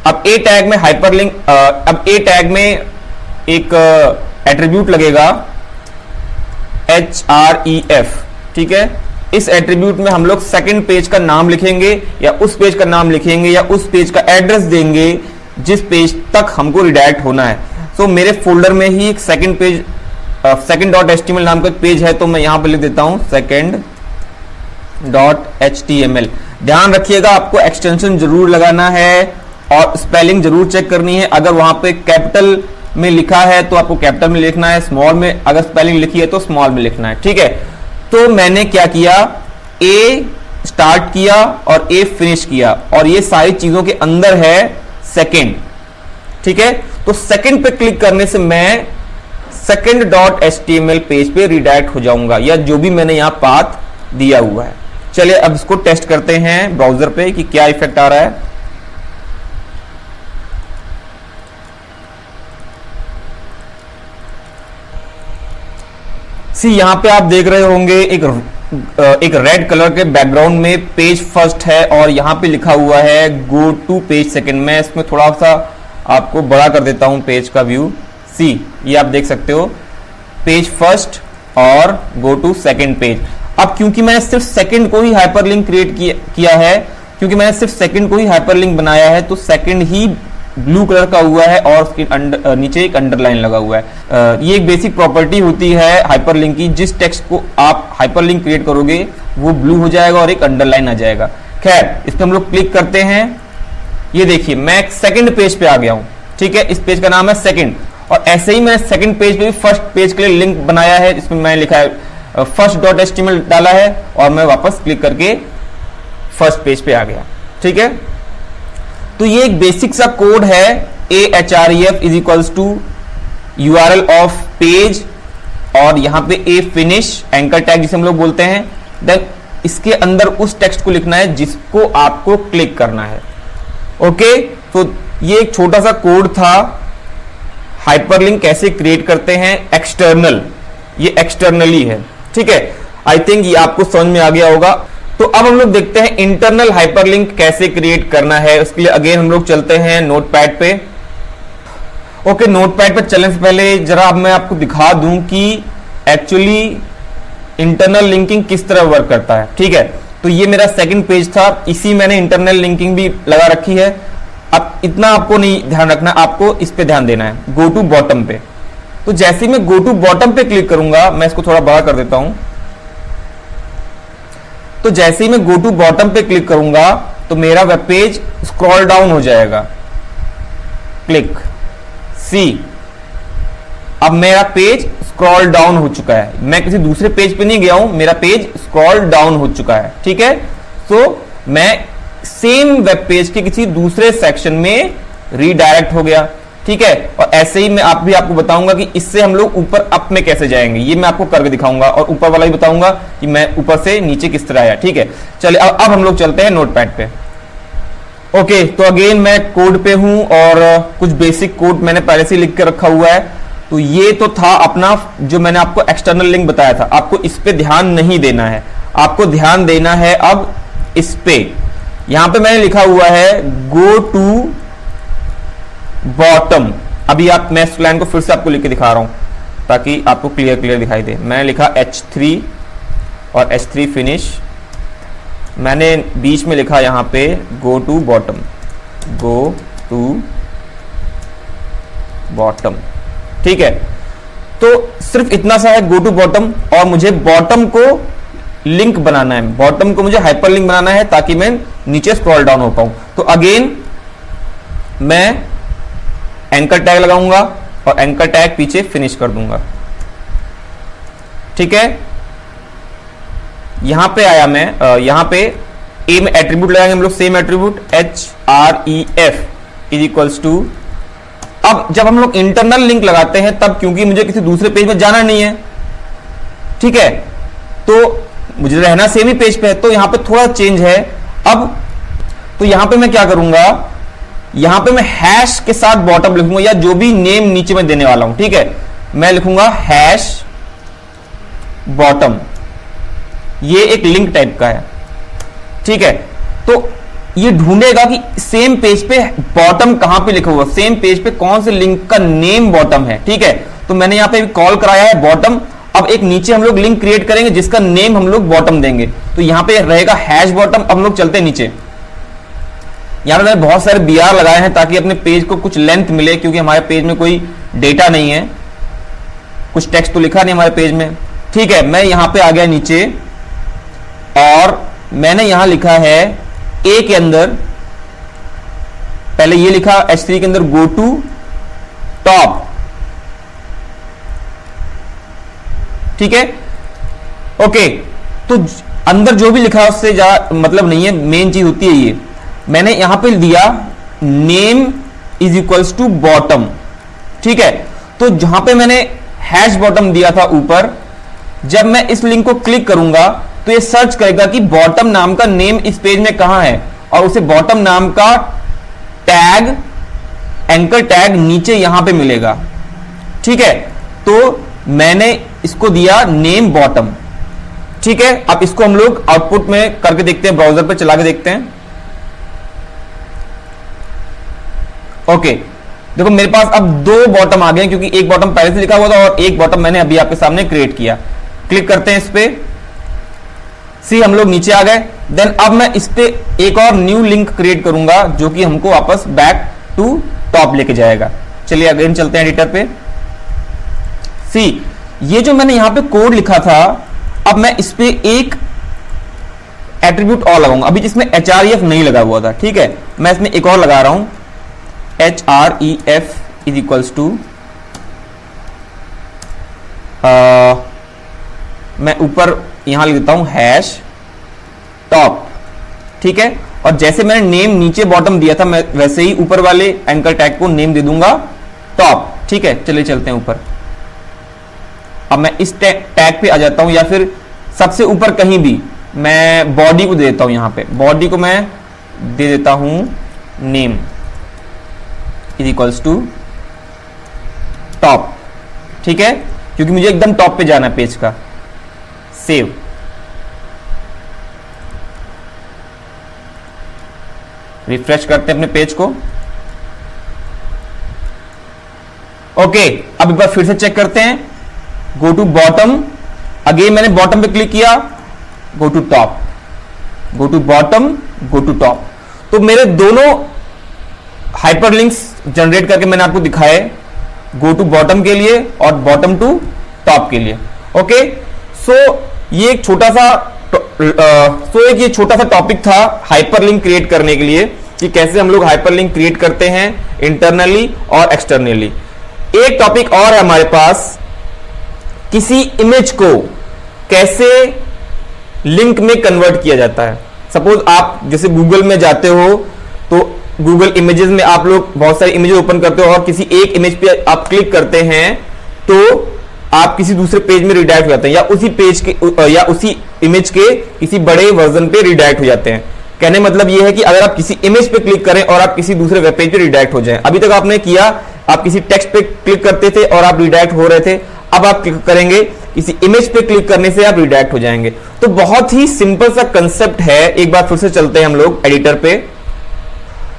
अब ए टैग में हाइपरलिंक, अब ए टैग में एक एट्रीब्यूट लगेगा href, ठीक है। इस एट्रीब्यूट में हम लोग सेकंड पेज का नाम लिखेंगे या उस पेज का नाम लिखेंगे या उस पेज का एड्रेस देंगे जिस पेज तक हमको रिडायरेक्ट होना है। सो मेरे फोल्डर में ही एक सेकंड पेज, second.html नाम का पेज है, तो मैं यहां पर लिख देता हूं second.html। ध्यान रखिएगा आपको एक्सटेंशन जरूर लगाना है और स्पेलिंग जरूर चेक करनी है। अगर वहां पे कैपिटल में लिखा है तो आपको कैपिटल में लिखना है, स्मॉल में अगर स्पेलिंग लिखी है तो स्मॉल में लिखना है, ठीक है। तो मैंने क्या किया, ए स्टार्ट किया और ए फिनिश किया और ये सारी चीजों के अंदर है सेकंड, ठीक है। तो सेकंड पे क्लिक करने से मैं second.html पेज पे रिडायरेक्ट हो जाऊंगा या जो भी मैंने यहां पाथ दिया हुआ है। चलिए अब इसको टेस्ट करते हैं ब्राउजर पे कि क्या इफेक्ट आ रहा है। सी, यहां पे आप देख रहे होंगे एक रेड कलर के बैकग्राउंड में पेज फर्स्ट है और यहां पे लिखा हुआ है गो टू पेज सेकंड। मैं इसमें थोड़ा सा आपको बड़ा कर देता हूं पेज का व्यू। सी, ये आप देख सकते हो पेज फर्स्ट और गो टू सेकंड पेज। अब क्योंकि मैंने सिर्फ सेकंड को ही हाइपरलिंक क्रिएट किया है, क्योंकि मैंने सिर्फ सेकंड को ही हाइपरलिंक बनाया है, तो सेकंड ही ब्लू कलर का हुआ है और उसके नीचे एक अंडरलाइन लगा हुआ है। ये एक बेसिक प्रॉपर्टी होती है हाइपरलिंक की, जिस टेक्स्ट को आप हाइपरलिंक क्रिएट करोगे वो ब्लू हो जाएगा और एक अंडरलाइन आ जाएगा। खैर, इस पे हम लोग क्लिक करते हैं। ये देखिए मैं एक सेकंड पेज पे आ गया हूं, ठीक है, इस पेज का नाम है सेकंड। और ऐसे ही मैंने सेकंड पेज पे भी फर्स्ट पेज के लिए लिंक बनाया है, इसमें मैंने लिखा है first.html डाला है और मैं वापस क्लिक करके फर्स्ट पेज पे आ गया, ठीक है। तो ये एक बेसिक सा कोड है, ahref is equals to URL of page और यहां पे a फिनिश एंकर टैग जिसे हम लोग बोलते हैं। देन इसके अंदर उस टेक्स्ट को लिखना है जिसको आपको क्लिक करना है। ओके, तो ये एक छोटा सा कोड था, हाइपरलिंक कैसे क्रिएट करते हैं एक्सटर्नल, ये एक्सटर्नली है, ठीक है। आई थिंक ये आपको समझ में आ गया होगा। तो अब हम लोग देखते हैं इंटरनल हाइपरलिंक कैसे क्रिएट करना है। उसके लिए अगेन हम लोग चलते हैं नोटपैड पे। ओके, नोटपैड पे चलने से पहले जरा अब मैं आपको दिखा दूं कि एक्चुअली इंटरनल लिंकिंग किस तरह वर्क करता है, ठीक है। तो ये मेरा सेकंड पेज था, इसी मैंने इंटरनल लिंकिंग भी लगा रखी है। अब इतना आपको नहीं ध्यान रखना, आपको इस पे ध्यान देना है, गो टू बॉटम पे। तो जैसे ही मैं गो टू बॉटम पे क्लिक करूंगा, मैं इसको थोड़ा बड़ा कर देता हूं। तो जैसे ही मैं गो टू बॉटम पे क्लिक करूंगा तो मेरा वेब पेज स्क्रॉल डाउन हो जाएगा। क्लिक सी, अब मेरा पेज स्क्रॉल डाउन हो चुका है, मैं किसी दूसरे पेज पे नहीं गया हूं, मेरा पेज स्क्रॉल डाउन हो चुका है, ठीक है। तो मैं सेम वेब पेज के किसी दूसरे सेक्शन में रीडायरेक्ट हो गया, ठीक है। और ऐसे ही मैं आपको बताऊंगा कि इससे हम लोग ऊपर अप में कैसे जाएंगे, ये मैं आपको करके दिखाऊंगा और ऊपर वाला भी बताऊंगा कि मैं ऊपर से नीचे किस तरह आया, ठीक है। चलिए अब हम लोग चलते हैं नोटपैड पे। ओके, तो अगेन मैं कोड पे हूं और कुछ बेसिक कोड मैंने पहले से लिख के रखा हुआ है। तो ये तो था अपना जो मैंने आपको एक्सटर्नल लिंक बताया था, आपको इस पे ध्यान नहीं देना है, आपको ध्यान देना है अब इस पे। यहां पे मैंने लिखा हुआ है गो टू बॉटम। अभी मैं इस लाइन को फिर से आपको लिख के दिखा रहा हूं ताकि आपको क्लियर दिखाई दे। मैंने लिखा H3 और H3 फिनिश, मैंने बीच में लिखा यहां पे go to bottom, go to bottom, ठीक है। तो सिर्फ इतना सा है गो टू बॉटम, और मुझे बॉटम को लिंक बनाना है, बॉटम को मुझे हाइपर लिंक बनाना है ताकि मैं नीचे स्क्रॉल डाउन हो पाऊं। तो अगेन मैं एंकर टैग लगाऊंगा और एंकर टैग पीछे फिनिश कर दूंगा, ठीक है। यहां पे आया मैं, यहां पे ए में एट्रीब्यूट लगाएंगे हम लोग, same attribute href is equals to. अब जब हम लोग इंटरनल लिंक लगाते हैं तब, क्योंकि मुझे किसी दूसरे पेज में जाना नहीं है, ठीक है, तो मुझे रहना सेम ही पेज पे है, तो यहां पे थोड़ा चेंज है। अब तो यहां पे मैं क्या करूंगा, यहां पे मैं हैश के साथ बॉटम लिखूंगा या जो भी नेम नीचे में देने वाला हूं, ठीक है। मैं लिखूंगा हैश बॉटम, ये एक लिंक टाइप का है, ठीक है। तो ये ढूंढेगा कि सेम पेज पे बॉटम कहां पे लिखा हुआ, सेम पेज पे कौन से लिंक का नेम बॉटम है, ठीक है। तो मैंने यहां पे कॉल कराया है बॉटम। अब एक नीचे हम लोग लिंक क्रिएट करेंगे जिसका नेम हम लोग बॉटम देंगे, तो यहां पे रहेगा हैश बॉटम। अब हम लोग चलते हैं नीचे, यहां पे मैंने बहुत सारे BR लगाए हैं ताकि अपने पेज को कुछ लेंथ मिले, क्योंकि हमारे पेज में कोई डेटा नहीं है, कुछ टेक्स्ट तो लिखा नहीं हमारे पेज में, ठीक है। मैं यहां पे आ गया नीचे और मैंने यहां लिखा है ए के अंदर, पहले ये लिखा H3 के अंदर गो टू टॉप, ठीक है। ओके, तो अंदर जो भी लिखा है उससे ज्यादा मतलब नहीं है, मेन चीज होती है ये। मैंने यहां पे दिया name is equals to bottom, ठीक है। तो जहां पे मैंने हैश बॉटम दिया था ऊपर, जब मैं इस लिंक को क्लिक करूंगा तो ये सर्च करेगा कि बॉटम नाम का नेम इस पेज में कहां है, और उसे बॉटम नाम का टैग, एंकर टैग नीचे यहां पे मिलेगा, ठीक है। तो मैंने इसको दिया नेम बॉटम, ठीक है। अब इसको हम लोग आउटपुट में करके देखते हैं, ब्राउजर पे चला के देखते हैं। ओके, देखो मेरे पास अब दो बॉटम आ गए, क्योंकि एक बॉटम पहले से लिखा हुआ था और एक बॉटम मैंने अभी आपके सामने क्रिएट किया। क्लिक करते हैं इस पे, सी हम लोग नीचे आ गए। देन अब मैं इस पे एक और न्यू लिंक क्रिएट करूंगा जो कि हमको वापस बैक टू टॉप लेके जाएगा। चलिए अगेन चलते हैं एडिटर पे। सी, ये जो मैंने यहां पे कोड लिखा था, अब मैं इस पे एक एट्रीब्यूट और लगाऊंगा। अभी जिसमें href नहीं लगा हुआ था, ठीक है, मैं इसमें एक और लगा रहा हूं, href इज इक्वल्स टू, मैं ऊपर यहां लिख देता हूं हैश टॉप, ठीक है। और जैसे मैंने नेम नीचे बॉटम दिया था, मैं वैसे ही ऊपर वाले एंकर टैग को नेम दे दूंगा टॉप, ठीक है। चलिए चलते हैं ऊपर। अब मैं इस टैग पे आ जाता हूं, या फिर सबसे ऊपर कहीं भी मैं बॉडी को दे देता हूं। यहां पे बॉडी को मैं दे देता हूं name is equals to top, ठीक है, क्योंकि मुझे एकदम टॉप पे जाना है पेज का। सेव, रिफ्रेश करते हैं अपने पेज को। ओके, अब एक बार फिर से चेक करते हैं। गो टू बॉटम, अगेन मैंने बॉटम पे क्लिक किया, go to top, go to bottom, go to top. तो मेरे दोनों हाइपरलिंक्स जनरेट करके मैंने आपको दिखाए, गो टू बॉटम के लिए और बॉटम टू टॉप के लिए। ओके, सो ये एक छोटा सा ये छोटा सा टॉपिक था हाइपरलिंक क्रिएट करने के लिए, कि कैसे हम लोग हाइपरलिंक क्रिएट करते हैं इंटरनली और एक्सटर्नली। एक टॉपिक और है हमारे पास, किसी इमेज को कैसे लिंक में कन्वर्ट किया जाता है। सपोज आप जैसे गूगल में जाते हो, तो गूगल इमेजेस में आप लोग बहुत सारी इमेजेस ओपन करते हो, और किसी एक इमेज पे आप क्लिक करते हैं तो आप किसी दूसरे पेज में रिडायरेक्ट हो जाते हैं, या उसी पेज के या उसी इमेज के किसी बड़े वर्जन पे रिडायरेक्ट हो जाते हैं। कहने मतलब यह है कि अगर आप किसी इमेज पे क्लिक करें और आप किसी दूसरे वेब पेज पे रिडायरेक्ट हो जाएं। अभी तक आपने किया, आप किसी टेक्स्ट पे क्लिक करते थे और आप रिडायरेक्ट हो रहे थे, अब आप क्लिक करेंगे, किसी इमेज पे क्लिक करने से आप रिडायरेक्ट हो जाएंगे। तो बहुत ही सिंपल सा कंसेप्ट है। एक बार फिर से चलते हैं हम लोग एडिटर पे।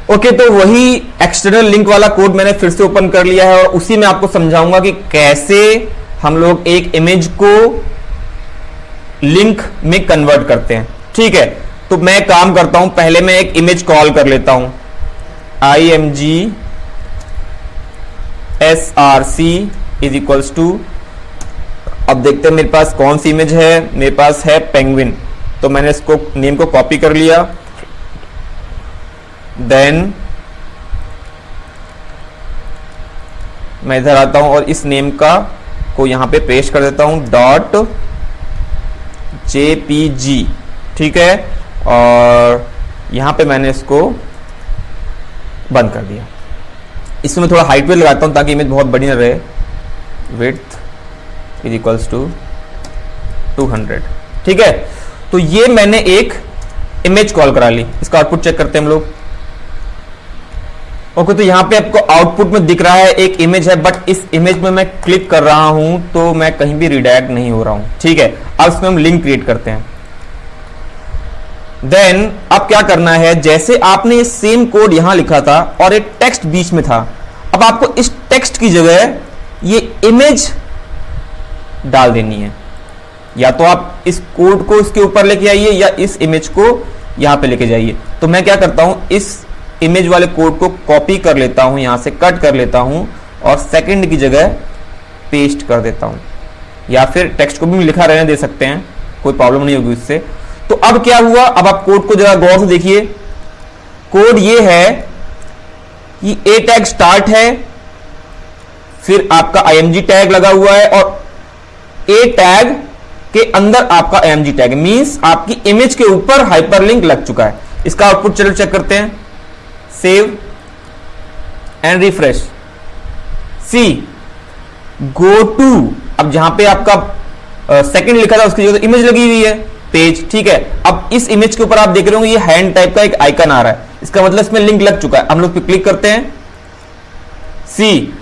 ओके, तो वही एक्सटर्नल लिंक वाला कोड मैंने फिर से ओपन कर लिया है, और उसी में आपको समझाऊंगा कि कैसे हम लोग एक इमेज को लिंक में कन्वर्ट करते हैं, ठीक है। तो मैं काम करता हूं, पहले मैं एक इमेज कॉल कर लेता हूं, img src is equals to, अब देखते हैं मेरे पास कौन सी इमेज है। मेरे पास है पेंगुइन, तो मैंने इसको नेम को कॉपी कर लिया, देन मैं इधर आता हूं और इस नेम का को यहां पे पेस्ट कर देता हूं, .jpg, ठीक है, और यहां पे मैंने इसको बंद कर दिया। इसमें मैं थोड़ा हाइट पे लगाता हूं ताकि इमेज बहुत बड़ी ना रहे। विड्थ इज इक्वल्स टू 200, ठीक है। तो ये मैंने एक इमेज कॉल करा ली। इसका आउटपुट चेक करते हैं हम लोग। ओके, तो यहां पे आपको आउटपुट में दिख रहा है एक इमेज है, बट इस इमेज में मैं क्लिक कर रहा हूं तो मैं कहीं भी रिडायरेक्ट नहीं हो रहा हूं, ठीक है। अब इसमें हम लिंक क्रिएट करते हैं। देन अब क्या करना है, जैसे आपने सेम कोड यहां लिखा था और एक टेक्स्ट बीच में था, अब आपको इस टेक्स्ट की जगह ये इमेज डाल देनी है। या तो आप इस कोड को इसके ऊपर लेके आइए, या इस इमेज को यहां पे लेके जाइए। तो मैं क्या करता हूं, इस इमेज वाले कोड को कॉपी कर लेता हूं, यहां से कट कर लेता हूं और सेकंड की जगह पेस्ट कर देता हूं, या फिर टेक्स्ट को भी लिखा रहने दे सकते हैं, कोई प्रॉब्लम नहीं होगी उससे। तो अब क्या हुआ, अब आप कोड को जरा गौर से देखिए। कोड ये है कि ए टैग स्टार्ट है, फिर आपका img टैग लगा हुआ है, और ए टैग के अंदर आपका img टैग, मींस आपकी इमेज के ऊपर हाइपरलिंक लग चुका है। इसका आउटपुट चलो चेक करते हैं। Save and refresh. See, go to, अब जहां पे आपका सेकंड लिखा था उसकी जगह इमेज लगी हुई है, पेज, ठीक है। अब इस इमेज के ऊपर आप देख रहे होंगे ये हैंड टाइप का एक आइकन आ रहा है, इसका मतलब इसमें लिंक लग चुका है। हम लोग पे क्लिक करते हैं। सी,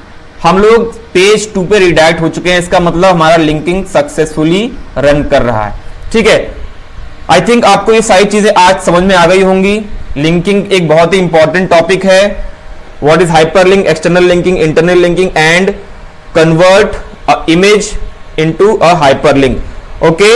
हम लोग पेज 2 पे रिडायरेक्ट हो चुके हैं, इसका मतलब हमारा लिंकिंग सक्सेसफुली रन कर रहा है, ठीक है। आई थिंक आपको ये सारी चीजें आज समझ में आ गई होंगी। लिंकिंग एक बहुत ही इंपॉर्टेंट टॉपिक है। What is hyperlink, external linking, internal linking, and convert a image into a hyperlink. Okay.